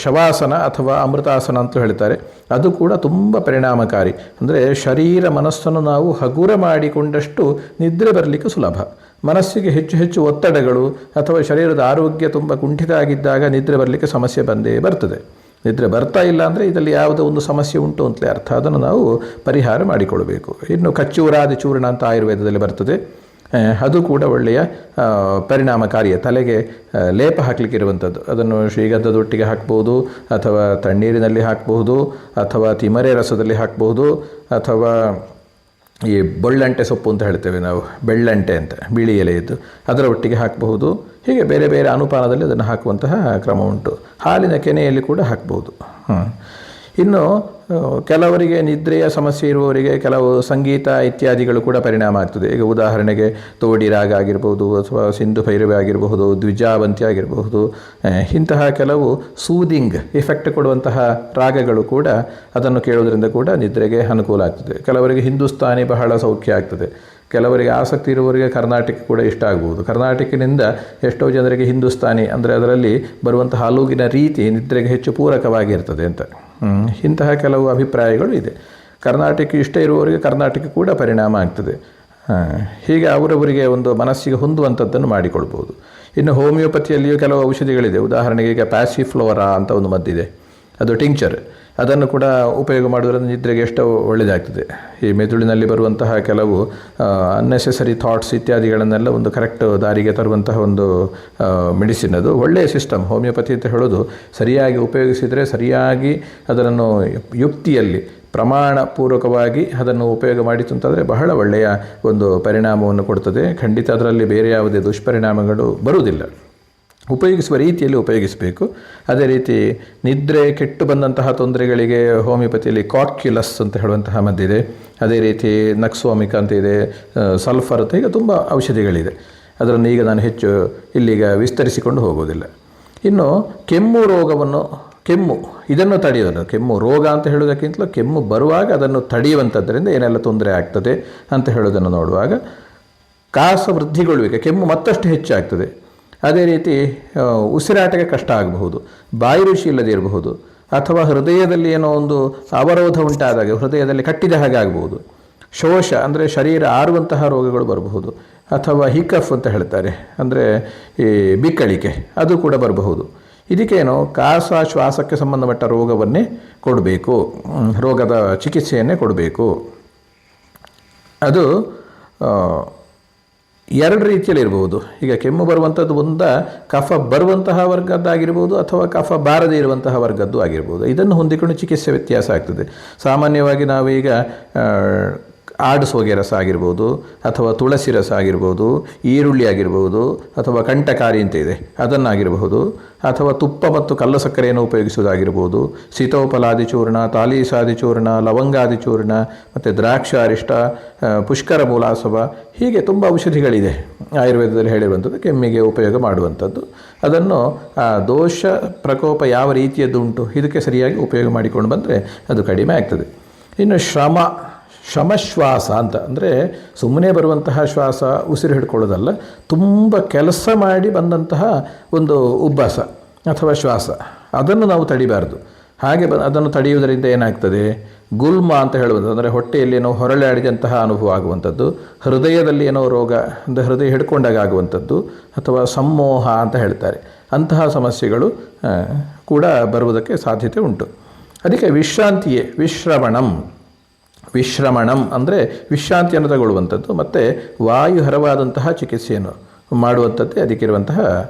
S1: ಶವಾಸನ ಅಥವಾ ಅಮೃತಾಸನ ಅಂತ ಹೇಳ್ತಾರೆ, ಅದು ಕೂಡ ತುಂಬ ಪರಿಣಾಮಕಾರಿ. ಅಂದರೆ ಶರೀರ ಮನಸ್ಸನ್ನು ನಾವು ಹಗುರ ಮಾಡಿಕೊಂಡಷ್ಟು ನಿದ್ರೆ ಬರಲಿಕ್ಕೆ ಸುಲಭ. ಮನಸ್ಸಿಗೆ ಹೆಚ್ಚು ಹೆಚ್ಚು ಒತ್ತಡಗಳು ಅಥವಾ ಶರೀರದ ಆರೋಗ್ಯ ತುಂಬ ಕುಂಠಿತ ಆಗಿದ್ದಾಗ ನಿದ್ರೆ ಬರಲಿಕ್ಕೆ ಸಮಸ್ಯೆ ಬಂದೇ ಬರ್ತದೆ. ನಿದ್ರೆ ಬರ್ತಾ ಇಲ್ಲ ಅಂದರೆ ಇದರಲ್ಲಿ ಯಾವುದೋ ಒಂದು ಸಮಸ್ಯೆ ಉಂಟು ಅಂತಲೇ ಅರ್ಥ. ಅದನ್ನು ನಾವು ಪರಿಹಾರ ಮಾಡಿಕೊಳ್ಬೇಕು. ಇನ್ನು ಕಚ್ಚೂರಾದಿ ಚೂರ್ಣ ಅಂತ ಆಯುರ್ವೇದದಲ್ಲಿ ಬರ್ತದೆ, ಅದು ಕೂಡ ಒಳ್ಳೆಯ ಪರಿಣಾಮಕಾರಿಯ ತಲೆಗೆ ಲೇಪ ಹಾಕಲಿಕ್ಕೆ ಇರುವಂಥದ್ದು. ಅದನ್ನು ಶ್ರೀಗಂಧದೊಟ್ಟಿಗೆ ಹಾಕ್ಬೋದು, ಅಥವಾ ತಣ್ಣೀರಿನಲ್ಲಿ ಹಾಕಬಹುದು, ಅಥವಾ ತಿಮರೆ ರಸದಲ್ಲಿ ಹಾಕಬಹುದು, ಅಥವಾ ಈ ಬೊಳ್ಳಂಟೆ ಸೊಪ್ಪು ಅಂತ ಹೇಳ್ತೇವೆ ನಾವು, ಬೆಳ್ಳಂಟೆ ಅಂತ ಬಿಳಿ ಎಲೆಯಿದ್ದು, ಅದರ ಒಟ್ಟಿಗೆ ಹಾಕಬಹುದು. ಹೀಗೆ ಬೇರೆ ಬೇರೆ ಅನುಪಾನದಲ್ಲಿ ಅದನ್ನು ಹಾಕುವಂತಹ ಕ್ರಮ ಉಂಟು. ಹಾಲಿನ ಕೆನೆಯಲ್ಲಿ ಕೂಡ ಹಾಕ್ಬೋದು. ಇನ್ನು ಕೆಲವರಿಗೆ ನಿದ್ರೆಯ ಸಮಸ್ಯೆ ಇರುವವರಿಗೆ ಕೆಲವು ಸಂಗೀತ ಇತ್ಯಾದಿಗಳು ಕೂಡ ಪರಿಣಾಮ ಆಗ್ತದೆ. ಈಗ ಉದಾಹರಣೆಗೆ ತೋಡಿ ರಾಗ ಆಗಿರ್ಬೋದು, ಅಥವಾ ಸಿಂಧು ಭೈರವಿ ಆಗಿರಬಹುದು, ದ್ವಿಜಾವಂತಿ ಆಗಿರಬಹುದು, ಇಂತಹ ಕೆಲವು ಸೂದಿಂಗ್ ಎಫೆಕ್ಟ್ ಕೊಡುವಂತಹ ರಾಗಗಳು ಕೂಡ ಅದನ್ನು ಕೇಳೋದ್ರಿಂದ ಕೂಡ ನಿದ್ರೆಗೆ ಅನುಕೂಲ ಆಗ್ತದೆ. ಕೆಲವರಿಗೆ ಹಿಂದೂಸ್ತಾನಿ ಬಹಳ ಸೌಖ್ಯ ಆಗ್ತದೆ. ಕೆಲವರಿಗೆ ಆಸಕ್ತಿ ಇರುವವರಿಗೆ ಕರ್ನಾಟಕ ಕೂಡ ಇಷ್ಟ ಆಗ್ಬೋದು. ಕರ್ನಾಟಕದಿಂದ ಎಷ್ಟೋ ಜನರಿಗೆ ಹಿಂದೂಸ್ತಾನಿ ಅಂದರೆ ಅದರಲ್ಲಿ ಬರುವಂತಹ ಹಲುಗಿನ ರೀತಿ ನಿದ್ರೆಗೆ ಹೆಚ್ಚು ಪೂರಕವಾಗಿರ್ತದೆ ಅಂತ ಇಂತಹ ಕೆಲವು ಅಭಿಪ್ರಾಯಗಳು ಇದೆ. ಕರ್ನಾಟಕ ಇಷ್ಟ ಇರುವವರಿಗೆ ಕರ್ನಾಟಕ ಕೂಡ ಪರಿಣಾಮ ಆಗ್ತದೆ. ಹೀಗೆ ಅವರವರಿಗೆ ಒಂದು ಮನಸ್ಸಿಗೆ ಹೊಂದುವಂಥದ್ದನ್ನು ಮಾಡಿಕೊಳ್ಬೋದು. ಇನ್ನು ಹೋಮಿಯೋಪತಿಯಲ್ಲಿಯೂ ಕೆಲವು ಔಷಧಿಗಳಿದೆ. ಉದಾಹರಣೆಗೆ ಈಗ ಪ್ಯಾಸಿಫ್ಲೋರಾ ಅಂತ ಒಂದು ಮದ್ದಿದೆ, ಅದು ಟಿಂಕ್ಚರ್. ಅದನ್ನು ಕೂಡ ಉಪಯೋಗ ಮಾಡೋದ್ರಿಂದ ನಿದ್ರೆಗೆ ಎಷ್ಟೋ ಒಳ್ಳೆಯದಾಗ್ತದೆ. ಈ ಮೆದುಳಿನಲ್ಲಿ ಬರುವಂತಹ ಕೆಲವು ಅನ್ನೆಸೆಸರಿ ಥಾಟ್ಸ್ ಇತ್ಯಾದಿಗಳನ್ನೆಲ್ಲ ಒಂದು ಕರೆಕ್ಟ್ ದಾರಿಗೆ ತರುವಂತಹ ಒಂದು ಮೆಡಿಸಿನ್. ಅದು ಒಳ್ಳೆಯ ಸಿಸ್ಟಮ್ ಹೋಮಿಯೋಪತಿ ಅಂತ ಹೇಳೋದು. ಸರಿಯಾಗಿ ಉಪಯೋಗಿಸಿದರೆ, ಸರಿಯಾಗಿ ಅದನ್ನು ಯುಕ್ತಿಯಲ್ಲಿ ಪ್ರಮಾಣಪೂರ್ವಕವಾಗಿ ಅದನ್ನು ಉಪಯೋಗ ಮಾಡಿತು ಅಂತಂದರೆ ಬಹಳ ಒಳ್ಳೆಯ ಒಂದು ಪರಿಣಾಮವನ್ನು ಕೊಡ್ತದೆ. ಖಂಡಿತ ಅದರಲ್ಲಿ ಬೇರೆ ಯಾವುದೇ ದುಷ್ಪರಿಣಾಮಗಳು ಬರುವುದಿಲ್ಲ. ಉಪಯೋಗಿಸುವ ರೀತಿಯಲ್ಲಿ ಉಪಯೋಗಿಸಬೇಕು. ಅದೇ ರೀತಿ ನಿದ್ರೆ ಕೆಟ್ಟು ಬಂದಂತಹ ತೊಂದರೆಗಳಿಗೆ ಹೋಮಿಯೋಪತಿಯಲ್ಲಿ ಕಾರ್ಕ್ಯುಲಸ್ ಅಂತ ಹೇಳುವಂತಹ ಮದ್ದಿದೆ. ಅದೇ ರೀತಿ ನಕ್ಸೋಮಿಕ್ ಅಂತ ಇದೆ, ಸಲ್ಫರ್ ಅಂತ, ಈಗ ತುಂಬ ಔಷಧಿಗಳಿದೆ. ಅದನ್ನು ಈಗ ನಾನು ಹೆಚ್ಚು ಇಲ್ಲಿಗ ವಿಸ್ತರಿಸಿಕೊಂಡು ಹೋಗೋದಿಲ್ಲ. ಇನ್ನು ಕೆಮ್ಮು ರೋಗವನ್ನು, ಇದನ್ನು ತಡೆಯೋದು, ಕೆಮ್ಮು ರೋಗ ಅಂತ ಹೇಳೋದಕ್ಕಿಂತಲೂ ಕೆಮ್ಮು ಬರುವಾಗ ಅದನ್ನು ತಡೆಯುವಂಥದ್ದರಿಂದ ಏನೆಲ್ಲ ತೊಂದರೆ ಆಗ್ತದೆ ಅಂತ ಹೇಳೋದನ್ನು ನೋಡುವಾಗ, ಕಾಸ ವೃದ್ಧಿಗೊಳ್ಳುವಿಕೆ, ಕೆಮ್ಮು ಮತ್ತಷ್ಟು ಹೆಚ್ಚಾಗ್ತದೆ. ಅದೇ ರೀತಿ ಉಸಿರಾಟಕ್ಕೆ ಕಷ್ಟ ಆಗಬಹುದು, ಬಾಯಿ ರುಚಿ ಇಲ್ಲದೇ ಇರಬಹುದು, ಅಥವಾ ಹೃದಯದಲ್ಲಿ ಏನೋ ಒಂದು ಅವರೋಧ ಉಂಟಾದಾಗ ಹೃದಯದಲ್ಲಿ ಕಟ್ಟಿದ ಹಾಗೆ ಆಗಬಹುದು. ಶೋಷ ಅಂದರೆ ಶರೀರ ಆರುವಂತಹ ರೋಗಗಳು ಬರಬಹುದು, ಅಥವಾ ಹಿಕಫ್ ಅಂತ ಹೇಳ್ತಾರೆ, ಅಂದರೆ ಈ ಬಿಕ್ಕಳಿಕೆ, ಅದು ಕೂಡ ಬರಬಹುದು. ಇದಕ್ಕೇನು ಕಾಸ ಶ್ವಾಸಕ್ಕೆ ಸಂಬಂಧಪಟ್ಟ ರೋಗವನ್ನೇ ಕೊಡಬೇಕು, ರೋಗದ ಚಿಕಿತ್ಸೆಯನ್ನೇ ಕೊಡಬೇಕು. ಅದು ಎರಡು ರೀತಿಯಲ್ಲಿ ಇರ್ಬೋದು. ಈಗ ಕೆಮ್ಮು ಬರುವಂಥದ್ದು ಕಫ ಬರುವಂತಹ ವರ್ಗದ್ದಾಗಿರ್ಬೋದು, ಅಥವಾ ಕಫ ಬಾರದೇ ಇರುವಂತಹ ವರ್ಗದ್ದು ಆಗಿರ್ಬೋದು. ಇದನ್ನು ಹೊಂದಿಕೊಂಡು ಚಿಕಿತ್ಸೆ ವ್ಯತ್ಯಾಸ ಆಗ್ತದೆ. ಸಾಮಾನ್ಯವಾಗಿ ನಾವೀಗ ಆಡಿಸೋಗೆ ರಸ ಆಗಿರ್ಬೋದು, ಅಥವಾ ತುಳಸಿ ರಸ ಆಗಿರ್ಬೋದು, ಈರುಳ್ಳಿ ಆಗಿರ್ಬೋದು, ಅಥವಾ ಕಂಠಕಾರಿ ಅಂತ ಇದೆ ಅದನ್ನಾಗಿರಬಹುದು, ಅಥವಾ ತುಪ್ಪ ಮತ್ತು ಕಲ್ಲು ಸಕ್ಕರೆಯನ್ನು ಉಪಯೋಗಿಸುವುದಾಗಿರ್ಬೋದು, ಸೀತೋಫಲಾದಿ ಚೂರ್ಣ, ತಾಲೀಸಾದಿ ಚೂರ್ಣ, ಲವಂಗಾದಿ ಚೂರ್ಣ, ಮತ್ತು ದ್ರಾಕ್ಷಾರಿಷ್ಟ, ಪುಷ್ಕರ ಮೂಲಾಸವ, ಹೀಗೆ ತುಂಬ ಔಷಧಿಗಳಿದೆ ಆಯುರ್ವೇದದಲ್ಲಿ ಹೇಳಿರುವಂಥದ್ದು ಕೆಮ್ಮಿಗೆ ಉಪಯೋಗ ಮಾಡುವಂಥದ್ದು. ಅದನ್ನು ದೋಷ ಪ್ರಕೋಪ ಯಾವ ರೀತಿಯದ್ದುಂಟು ಇದಕ್ಕೆ ಸರಿಯಾಗಿ ಉಪಯೋಗ ಮಾಡಿಕೊಂಡು ಬಂದರೆ ಅದು ಕಡಿಮೆ ಆಗ್ತದೆ. ಇನ್ನು ಶ್ರಮಶ್ವಾಸ ಅಂತ ಅಂದರೆ ಸುಮ್ಮನೆ ಬರುವಂತಹ ಶ್ವಾಸ, ಉಸಿರು ಹಿಡ್ಕೊಳ್ಳೋದಲ್ಲ, ತುಂಬ ಕೆಲಸ ಮಾಡಿ ಬಂದಂತಹ ಒಂದು ಉಬ್ಬಸ ಅಥವಾ ಶ್ವಾಸ, ಅದನ್ನು ನಾವು ತಡಿಬಾರ್ದು. ಹಾಗೆ ಅದನ್ನು ತಡೆಯುವುದರಿಂದ ಏನಾಗ್ತದೆ, ಗುಲ್ಮ ಅಂತ ಹೇಳುವುದು, ಅಂದರೆ ಹೊಟ್ಟೆಯಲ್ಲಿ ಏನೋ ಹೊರಳಾಡಿದಂತಹ ಅನುಭವ ಆಗುವಂಥದ್ದು, ಹೃದಯದಲ್ಲಿ ಏನೋ ರೋಗ ಅಂದರೆ ಹೃದಯ ಹಿಡ್ಕೊಂಡಾಗ ಆಗುವಂಥದ್ದು, ಅಥವಾ ಸಮ್ಮೋಹ ಅಂತ ಹೇಳ್ತಾರೆ, ಅಂತಹ ಸಮಸ್ಯೆಗಳು ಕೂಡ ಬರುವುದಕ್ಕೆ ಸಾಧ್ಯತೆ ಉಂಟು. ಅದಕ್ಕೆ ವಿಶ್ರಾಂತಿಯೇ ವಿಶ್ರಮಣಂ ಅಂದರೆ ವಿಶ್ರಾಂತಿಯನ್ನು ತಗೊಳ್ಳುವಂಥದ್ದು, ಮತ್ತು ವಾಯುಹರವಾದಂತಹ ಚಿಕಿತ್ಸೆಯನ್ನು ಮಾಡುವಂಥದ್ದೇ ಅದಕ್ಕಿರುವಂತಹ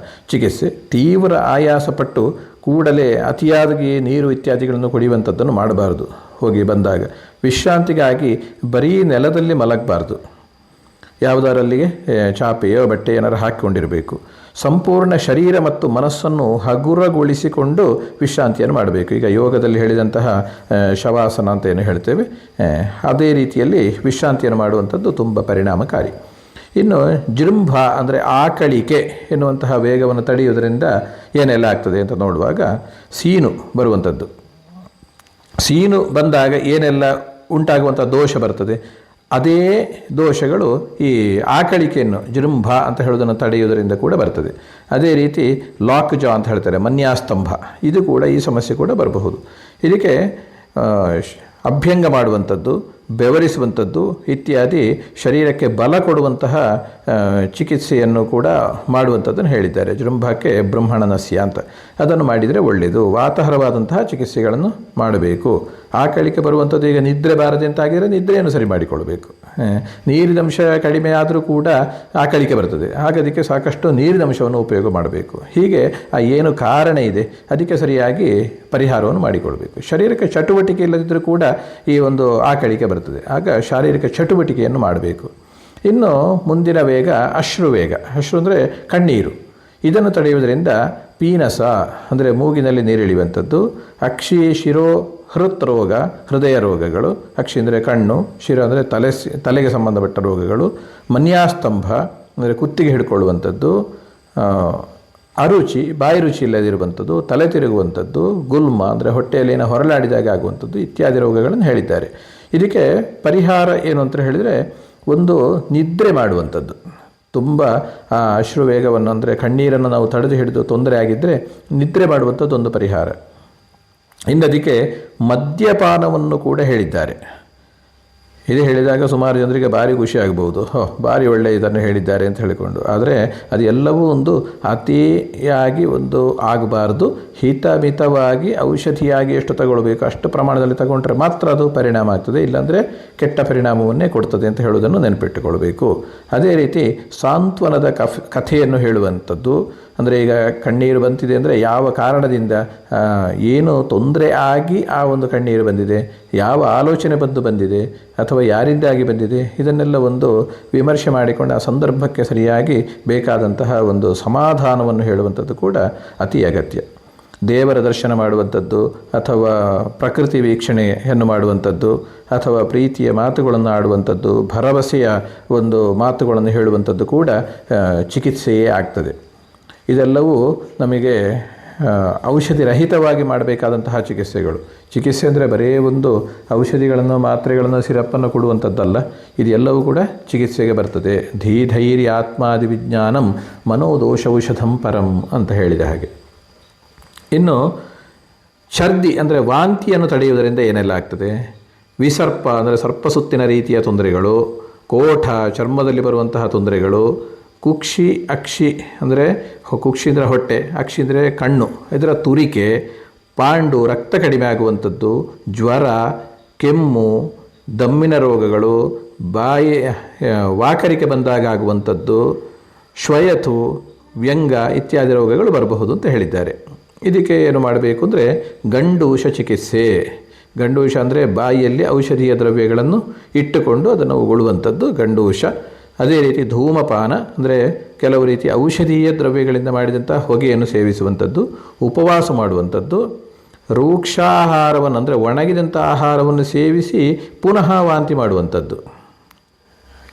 S1: ಚಿಕಿತ್ಸೆ. ತೀವ್ರ ಆಯಾಸಪಟ್ಟು ಕೂಡಲೇ ಅತಿಯಾಗಿ ನೀರು ಇತ್ಯಾದಿಗಳನ್ನು ಕುಡಿಯುವಂಥದ್ದನ್ನು ಮಾಡಬಾರ್ದು. ಹೋಗಿ ಬಂದಾಗ ವಿಶ್ರಾಂತಿಗಾಗಿ ಬರೀ ನೆಲದಲ್ಲಿ ಮಲಗಬಾರ್ದು, ಯಾವುದರಲ್ಲಿಗೆ ಚಾಪೆಯೋ ಬಟ್ಟೆ ಏನಾರು ಹಾಕಿಕೊಂಡಿರಬೇಕು. ಸಂಪೂರ್ಣ ಶರೀರ ಮತ್ತು ಮನಸ್ಸನ್ನು ಹಗುರಗೊಳಿಸಿಕೊಂಡು ವಿಶ್ರಾಂತಿಯನ್ನು ಮಾಡಬೇಕು. ಈಗ ಯೋಗದಲ್ಲಿ ಹೇಳಿದಂತಹ ಶವಾಸನ ಅಂತ ಏನು ಹೇಳ್ತೇವೆ, ಅದೇ ರೀತಿಯಲ್ಲಿ ವಿಶ್ರಾಂತಿಯನ್ನು ಮಾಡುವಂಥದ್ದು ತುಂಬ ಪರಿಣಾಮಕಾರಿ. ಇನ್ನು ಜೃಂಭ ಅಂದರೆ ಆಕಳಿಕೆ ಎನ್ನುವಂತಹ ವೇಗವನ್ನು ತಡೆಯುವುದರಿಂದ ಏನೆಲ್ಲ ಆಗ್ತದೆ ಅಂತ ನೋಡುವಾಗ, ಸೀನು ಬರುವಂಥದ್ದು, ಸೀನು ಬಂದಾಗ ಏನೆಲ್ಲ ಉಂಟಾಗುವಂಥ ದೋಷ ಬರ್ತದೆ, ಅದೇ ದೋಷಗಳು ಈ ಆಕಳಿಕೆಯನ್ನು ಜೃಂಭ ಅಂತ ಹೇಳೋದನ್ನು ತಡೆಯುವುದರಿಂದ ಕೂಡ ಬರ್ತದೆ. ಅದೇ ರೀತಿ ಲಾಕ್ ಜಾ ಅಂತ ಹೇಳ್ತಾರೆ, ಮನ್ಯಾಸ್ತಂಭ, ಇದು ಕೂಡ ಈ ಸಮಸ್ಯೆ ಕೂಡ ಬರಬಹುದು. ಇದಕ್ಕೆ ಅಭ್ಯಂಗ ಮಾಡುವಂಥದ್ದು, ಬೆವರಿಸುವಂಥದ್ದು ಇತ್ಯಾದಿ ಶರೀರಕ್ಕೆ ಬಲ ಕೊಡುವಂತಹ ಚಿಕಿತ್ಸೆಯನ್ನು ಕೂಡ ಮಾಡುವಂಥದ್ದನ್ನು ಹೇಳಿದ್ದಾರೆ. ಜೃಂಭಕ್ಕೆ ಬ್ರಹ್ಮಣನಸ್ಯ ಅಂತ, ಅದನ್ನು ಮಾಡಿದರೆ ಒಳ್ಳೆಯದು. ವಾತಹರವಾದಂತಹ ಚಿಕಿತ್ಸೆಗಳನ್ನು ಮಾಡಬೇಕು. ಆಕಳಿಕೆ ಬರುವಂಥದ್ದು, ಈಗ ನಿದ್ರೆ ಬಾರದೆ ಅಂತಾಗಿದ್ದರೆ ನಿದ್ರೆಯನ್ನು ಸರಿ ಮಾಡಿಕೊಳ್ಬೇಕು. ನೀರಿನಂಶ ಕಡಿಮೆ ಆದರೂ ಕೂಡ ಆಕಳಿಕೆ ಬರ್ತದೆ, ಹಾಗೆ ಅದಕ್ಕೆ ಸಾಕಷ್ಟು ನೀರಿನಂಶವನ್ನು ಉಪಯೋಗ ಮಾಡಬೇಕು. ಹೀಗೆ ಏನು ಕಾರಣ ಇದೆ ಅದಕ್ಕೆ ಸರಿಯಾಗಿ ಪರಿಹಾರವನ್ನು ಮಾಡಿಕೊಳ್ಬೇಕು. ಶರೀರಕ್ಕೆ ಚಟುವಟಿಕೆ ಇಲ್ಲದಿದ್ದರೂ ಕೂಡ ಈ ಒಂದು ಆಕಳಿಕೆ ಬರ್ತದೆ, ಆಗ ಶಾರೀರಿಕ ಚಟುವಟಿಕೆಯನ್ನು ಮಾಡಬೇಕು. ಇನ್ನು ಮುಂದಿನ ವೇಗ ಅಶ್ರುವೇಗ. ಅಶ್ರು ಅಂದರೆ ಕಣ್ಣೀರು, ಇದನ್ನು ತಡೆಯುವುದರಿಂದ ಪೀನಸ ಅಂದರೆ ಮೂಗಿನಲ್ಲಿ ನೀರಿಳಿಯುವಂಥದ್ದು, ಅಕ್ಷಿ ಶಿರೋ ಹೃದ್ರೋಗ, ಹೃದಯ ರೋಗಗಳು, ಅಕ್ಷಿ ಅಂದರೆ ಕಣ್ಣು, ಶಿರ ಅಂದರೆ ತಲೆಗೆ ಸಂಬಂಧಪಟ್ಟ ರೋಗಗಳು, ಮನ್ಯಾಸ್ತಂಭ ಅಂದರೆ ಕುತ್ತಿಗೆ ಹಿಡ್ಕೊಳ್ಳುವಂಥದ್ದು, ಅರುಚಿ ಬಾಯಿ ರುಚಿ ಇಲ್ಲದಿರುವಂಥದ್ದು, ತಲೆ ತಿರುಗುವಂಥದ್ದು, ಗುಲ್ಮ ಅಂದರೆ ಹೊಟ್ಟೆಯಲ್ಲಿ ಏನೋ ಹೊರಲಾಡಿದಾಗ ಆಗುವಂಥದ್ದು ಇತ್ಯಾದಿ ರೋಗಗಳನ್ನು ಹೇಳಿದ್ದಾರೆ. ಇದಕ್ಕೆ ಪರಿಹಾರ ಏನು ಅಂತ ಹೇಳಿದರೆ, ಒಂದು ನಿದ್ರೆ ಮಾಡುವಂಥದ್ದು. ತುಂಬ ಆ ಅಶ್ರು ವೇಗವನ್ನು ಅಂದರೆ ಕಣ್ಣೀರನ್ನು ನಾವು ತಡೆದು ಹಿಡಿದು ತೊಂದರೆ ಆಗಿದ್ದರೆ ನಿದ್ರೆ ಮಾಡುವಂಥದ್ದು ಒಂದು ಪರಿಹಾರ. ಇನ್ನು ಅದಕ್ಕೆ ಮದ್ಯಪಾನವನ್ನು ಕೂಡ ಹೇಳಿದ್ದಾರೆ. ಇದು ಹೇಳಿದಾಗ ಸುಮಾರು ಜನರಿಗೆ ಭಾರಿ ಖುಷಿ ಆಗ್ಬೋದು, ಭಾರಿ ಒಳ್ಳೆ ಇದನ್ನು ಹೇಳಿದ್ದಾರೆ ಅಂತ ಹೇಳಿಕೊಂಡು. ಆದರೆ ಅದು ಎಲ್ಲವೂ ಒಂದು ಅತಿಯಾಗಿ ಒಂದು ಆಗಬಾರ್ದು. ಹಿತಮಿತವಾಗಿ ಔಷಧಿಯಾಗಿ ಎಷ್ಟು ತಗೊಳ್ಬೇಕು ಅಷ್ಟು ಪ್ರಮಾಣದಲ್ಲಿ ತಗೊಂಡ್ರೆ ಮಾತ್ರ ಅದು ಪರಿಣಾಮ ಆಗ್ತದೆ, ಇಲ್ಲಾಂದರೆ ಕೆಟ್ಟ ಪರಿಣಾಮವನ್ನೇ ಕೊಡ್ತದೆ ಅಂತ ಹೇಳುವುದನ್ನು ನೆನಪಿಟ್ಟುಕೊಳ್ಬೇಕು. ಅದೇ ರೀತಿ ಸಾಂತ್ವನದ ಕಥೆಯನ್ನು ಹೇಳುವಂಥದ್ದು. ಅಂದರೆ ಈಗ ಕಣ್ಣೀರು ಬಂದಿದೆ ಅಂದರೆ ಯಾವ ಕಾರಣದಿಂದ, ಏನು ತೊಂದರೆ ಆಗಿ ಆ ಒಂದು ಕಣ್ಣೀರು ಬಂದಿದೆ, ಯಾವ ಆಲೋಚನೆ ಬಂದಿದೆ ಅಥವಾ ಯಾರಿಂದಾಗಿ ಬಂದಿದೆ, ಇದನ್ನೆಲ್ಲ ಒಂದು ವಿಮರ್ಶೆ ಮಾಡಿಕೊಂಡು ಆ ಸಂದರ್ಭಕ್ಕೆ ಸರಿಯಾಗಿ ಬೇಕಾದಂತಹ ಒಂದು ಸಮಾಧಾನವನ್ನು ಹೇಳುವಂಥದ್ದು ಕೂಡ ಅತಿ ಅಗತ್ಯ. ದೇವರ ದರ್ಶನ ಮಾಡುವಂಥದ್ದು ಅಥವಾ ಪ್ರಕೃತಿ ವೀಕ್ಷಣೆಯನ್ನು ಮಾಡುವಂಥದ್ದು ಅಥವಾ ಪ್ರೀತಿಯ ಮಾತುಗಳನ್ನು ಆಡುವಂಥದ್ದು, ಭರವಸೆಯ ಒಂದು ಮಾತುಗಳನ್ನು ಹೇಳುವಂಥದ್ದು ಕೂಡ ಚಿಕಿತ್ಸೆಯೇ ಆಗ್ತದೆ. ಇದೆಲ್ಲವೂ ನಮಗೆ ಔಷಧಿ ರಹಿತವಾಗಿ ಮಾಡಬೇಕಾದಂತಹ ಚಿಕಿತ್ಸೆಗಳು. ಚಿಕಿತ್ಸೆ ಅಂದರೆ ಬರೀ ಒಂದು ಔಷಧಿಗಳನ್ನು, ಮಾತ್ರೆಗಳನ್ನು, ಸಿರಪ್ಪನ್ನು ಕೊಡುವಂಥದ್ದಲ್ಲ. ಇದೆಲ್ಲವೂ ಕೂಡ ಚಿಕಿತ್ಸೆಗೆ ಬರ್ತದೆ. ಧೈರ್ಯ ಆತ್ಮಾದಿ ವಿಜ್ಞಾನಂ ಮನೋದೋಷ ಔಷಧಂ ಪರಂ ಅಂತ ಹೇಳಿದ ಹಾಗೆ. ಇನ್ನು ಛರ್ದಿ ಅಂದರೆ ವಾಂತಿಯನ್ನು ತಡೆಯುವುದರಿಂದ ಏನೆಲ್ಲ ಆಗ್ತದೆ? ವಿಸರ್ಪ ಅಂದರೆ ಸರ್ಪಸುತ್ತಿನ ರೀತಿಯ ತೊಂದರೆಗಳು, ಕೋಠ ಚರ್ಮದಲ್ಲಿ ಬರುವಂತಹ ತೊಂದರೆಗಳು, ಕುಕ್ಷಿ ಅಕ್ಷಿ ಅಂದರೆ ಕುಕ್ಷಿ ಅಂದರೆ ಹೊಟ್ಟೆ, ಅಕ್ಷಿ ಅಂದರೆ ಕಣ್ಣು, ಇದರ ತುರಿಕೆ, ಪಾಂಡು ರಕ್ತ ಕಡಿಮೆ ಆಗುವಂಥದ್ದು, ಜ್ವರ, ಕೆಮ್ಮು, ದಮ್ಮಿನ ರೋಗಗಳು, ಬಾಯಿ ವಾಕರಿಕೆ ಬಂದಾಗ ಆಗುವಂಥದ್ದು, ಶ್ವಯತು, ವ್ಯಂಗ ಇತ್ಯಾದಿ ರೋಗಗಳು ಬರಬಹುದು ಅಂತ ಹೇಳಿದ್ದಾರೆ. ಇದಕ್ಕೆ ಏನು ಮಾಡಬೇಕು ಅಂದರೆ ಗಂಡೂಷ ಚಿಕಿತ್ಸೆ. ಗಂಡೂಷ ಅಂದರೆ ಬಾಯಿಯಲ್ಲಿ ಔಷಧೀಯ ದ್ರವ್ಯಗಳನ್ನು ಇಟ್ಟುಕೊಂಡು ಅದನ್ನು ಉಗುಳುವಂಥದ್ದು ಗಂಡೂಷ. ಅದೇ ರೀತಿ ಧೂಮಪಾನ ಅಂದರೆ ಕೆಲವು ರೀತಿಯ ಔಷಧೀಯ ದ್ರವ್ಯಗಳಿಂದ ಮಾಡಿದಂಥ ಹೊಗೆಯನ್ನು ಸೇವಿಸುವಂಥದ್ದು, ಉಪವಾಸ ಮಾಡುವಂಥದ್ದು, ರೂಕ್ಷಾಹಾರವನ್ನು ಅಂದರೆ ಒಣಗಿದಂಥ ಆಹಾರವನ್ನು ಸೇವಿಸಿ ಪುನಃ ವಾಂತಿ ಮಾಡುವಂಥದ್ದು.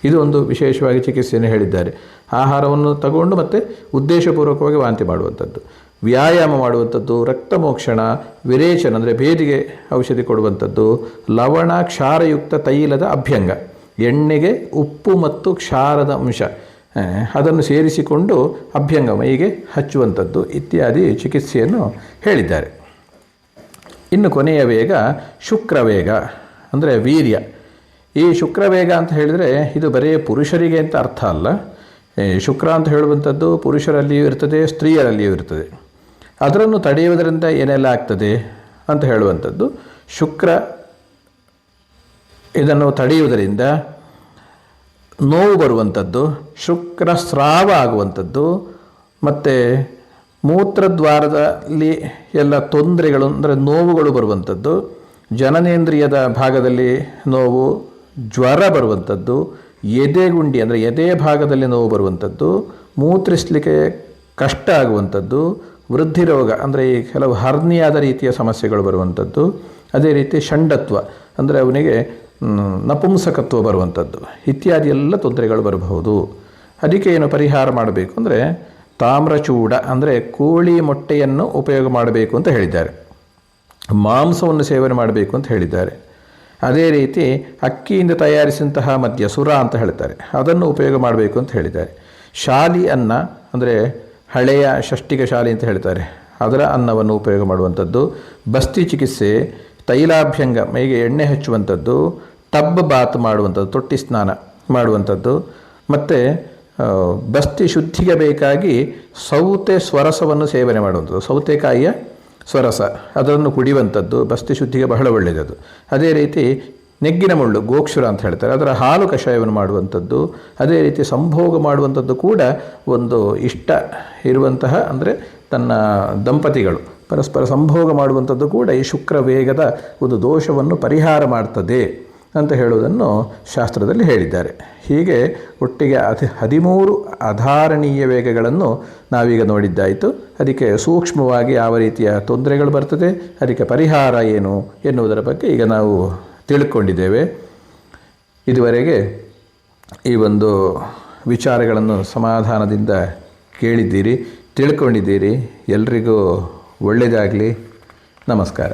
S1: ಇದು ಒಂದು ವಿಶೇಷವಾಗಿ ಚಿಕಿತ್ಸೆಯನ್ನು ಹೇಳಿದ್ದಾರೆ. ಆಹಾರವನ್ನು ತಗೊಂಡು ಮತ್ತು ಉದ್ದೇಶಪೂರ್ವಕವಾಗಿ ವಾಂತಿ ಮಾಡುವಂಥದ್ದು, ವ್ಯಾಯಾಮ ಮಾಡುವಂಥದ್ದು, ರಕ್ತಮೋಕ್ಷಣ, ವಿರೇಚನ ಅಂದರೆ ಭೇದಿಗೆ ಔಷಧಿ ಕೊಡುವಂಥದ್ದು, ಲವಣ ಕ್ಷಾರಯುಕ್ತ ತೈಲದ ಅಭ್ಯಂಗ, ಎಣ್ಣೆಗೆ ಉಪ್ಪು ಮತ್ತು ಕ್ಷಾರದ ಅಂಶ ಅದನ್ನು ಸೇರಿಸಿಕೊಂಡು ಅಭ್ಯಂಗ ಮೈಗೆ ಹಚ್ಚುವಂಥದ್ದು ಇತ್ಯಾದಿ ಚಿಕಿತ್ಸೆಯನ್ನು ಹೇಳಿದ್ದಾರೆ. ಇನ್ನು ಕೊನೆಯ ವೇಗ ಶುಕ್ರವೇಗ ಅಂದರೆ ವೀರ್ಯ. ಈ ಶುಕ್ರವೇಗ ಅಂತ ಹೇಳಿದರೆ ಇದು ಬರೀ ಪುರುಷರಿಗೆ ಅಂತ ಅರ್ಥ ಅಲ್ಲ. ಶುಕ್ರ ಅಂತ ಹೇಳುವಂಥದ್ದು ಪುರುಷರಲ್ಲಿಯೂ ಇರ್ತದೆ, ಸ್ತ್ರೀಯರಲ್ಲಿಯೂ ಇರ್ತದೆ. ಅದನ್ನು ತಡೆಯುವುದರಿಂದ ಏನೆಲ್ಲ ಆಗ್ತದೆ ಅಂತ ಹೇಳುವಂಥದ್ದು. ಶುಕ್ರ ಇದನ್ನು ತಡೆಯುವುದರಿಂದ ನೋವು ಬರುವಂಥದ್ದು, ಶುಕ್ರ ಸ್ರಾವ ಆಗುವಂಥದ್ದು, ಮತ್ತು ಮೂತ್ರದ್ವಾರದಲ್ಲಿ ಎಲ್ಲ ತೊಂದರೆಗಳು ಅಂದರೆ ನೋವುಗಳು ಬರುವಂಥದ್ದು, ಜನನೇಂದ್ರಿಯದ ಭಾಗದಲ್ಲಿ ನೋವು, ಜ್ವರ ಬರುವಂಥದ್ದು, ಎದೆಗುಂಡಿ ಅಂದರೆ ಎದೆ ಭಾಗದಲ್ಲಿ ನೋವು ಬರುವಂಥದ್ದು, ಮೂತ್ರಿಸಲಿಕ್ಕೆ ಕಷ್ಟ ಆಗುವಂಥದ್ದು, ವೃದ್ಧಿ ರೋಗ ಅಂದರೆ ಈ ಕೆಲವು ಹರ್ನಿಯಾದ ರೀತಿಯ ಸಮಸ್ಯೆಗಳು ಬರುವಂಥದ್ದು, ಅದೇ ರೀತಿ ಷಂಡತ್ವ ಅಂದರೆ ಅವನಿಗೆ ನಪುಂಸಕತ್ವ ಬರುವಂಥದ್ದು ಇತ್ಯಾದಿ ಎಲ್ಲ ತೊಂದರೆಗಳು ಬರಬಹುದು. ಅದಕ್ಕೆ ಏನು ಪರಿಹಾರ ಮಾಡಬೇಕು ಅಂದರೆ ತಾಮ್ರಚೂಡ ಅಂದರೆ ಕೋಳಿ ಮೊಟ್ಟೆಯನ್ನು ಉಪಯೋಗ ಮಾಡಬೇಕು ಅಂತ ಹೇಳಿದ್ದಾರೆ. ಮಾಂಸವನ್ನು ಸೇವನೆ ಮಾಡಬೇಕು ಅಂತ ಹೇಳಿದ್ದಾರೆ. ಅದೇ ರೀತಿ ಅಕ್ಕಿಯಿಂದ ತಯಾರಿಸಿದಂತಹ ಮದ್ಯ ಸುರ ಅಂತ ಹೇಳ್ತಾರೆ, ಅದನ್ನು ಉಪಯೋಗ ಮಾಡಬೇಕು ಅಂತ ಹೇಳಿದ್ದಾರೆ. ಶಾಲಿ ಅನ್ನ ಅಂದರೆ ಹಳೆಯ ಷಷ್ಟಿಕ ಶಾಲಿ ಅಂತ ಹೇಳ್ತಾರೆ, ಅದರ ಅನ್ನವನ್ನು ಉಪಯೋಗ ಮಾಡುವಂಥದ್ದು, ಬಸ್ತಿ ಚಿಕಿತ್ಸೆ, ತೈಲಾಭ್ಯಂಗ ಮೈಗೆ ಎಣ್ಣೆ ಹಚ್ಚುವಂಥದ್ದು, ಟಬ್ ಬಾತ್ ಮಾಡುವಂಥದ್ದು, ತೊಟ್ಟಿ ಸ್ನಾನ ಮಾಡುವಂಥದ್ದು, ಮತ್ತು ಬಸ್ತಿ ಶುದ್ಧಿಗೆ ಬೇಕಾಗಿ ಸೌತೆ ಸ್ವರಸವನ್ನು ಸೇವನೆ ಮಾಡುವಂಥದ್ದು, ಸೌತೆಕಾಯಿಯ ಸ್ವರಸ ಅದನ್ನು ಕುಡಿಯುವಂಥದ್ದು ಬಸ್ತಿ ಶುದ್ಧಿಗೆ ಬಹಳ ಒಳ್ಳೆಯದು. ಅದೇ ರೀತಿ ನೆಗ್ಗಿನ ಮುಳ್ಳು ಗೋಕ್ಷುರ ಅಂತ ಹೇಳ್ತಾರೆ, ಅದರ ಹಾಲು ಕಷಾಯವನ್ನು ಮಾಡುವಂಥದ್ದು, ಅದೇ ರೀತಿ ಸಂಭೋಗ ಮಾಡುವಂಥದ್ದು ಕೂಡ ಒಂದು ಇಷ್ಟ ಇರುವಂತಹ ಅಂದರೆ ತನ್ನ ದಂಪತಿಗಳು ಪರಸ್ಪರ ಸಂಭೋಗ ಮಾಡುವಂಥದ್ದು ಕೂಡ ಈ ಶುಕ್ರ ವೇಗದ ಒಂದು ದೋಷವನ್ನು ಪರಿಹಾರ ಮಾಡ್ತದೆ ಅಂತ ಹೇಳುವುದನ್ನು ಶಾಸ್ತ್ರದಲ್ಲಿ ಹೇಳಿದ್ದಾರೆ. ಹೀಗೆ ಒಟ್ಟಿಗೆ 13 ಅಧಾರಣೀಯ ವೇಗಗಳನ್ನು ನಾವೀಗ ನೋಡಿದ್ದಾಯಿತು. ಅದಕ್ಕೆ ಸೂಕ್ಷ್ಮವಾಗಿ ಯಾವ ರೀತಿಯ ತೊಂದರೆಗಳು ಬರ್ತದೆ, ಅದಕ್ಕೆ ಪರಿಹಾರ ಏನು ಎನ್ನುವುದರ ಬಗ್ಗೆ ಈಗ ನಾವು ತಿಳ್ಕೊಂಡಿದ್ದೇವೆ. ಇದುವರೆಗೆ ಈ ಒಂದು ವಿಚಾರಗಳನ್ನು ಸಮಾಧಾನದಿಂದ ಕೇಳಿದ್ದೀರಿ, ತಿಳ್ಕೊಂಡಿದ್ದೀರಿ. ಎಲ್ರಿಗೂ ಒಳ್ಳೆಯದಾಗಲಿ. ನಮಸ್ಕಾರ.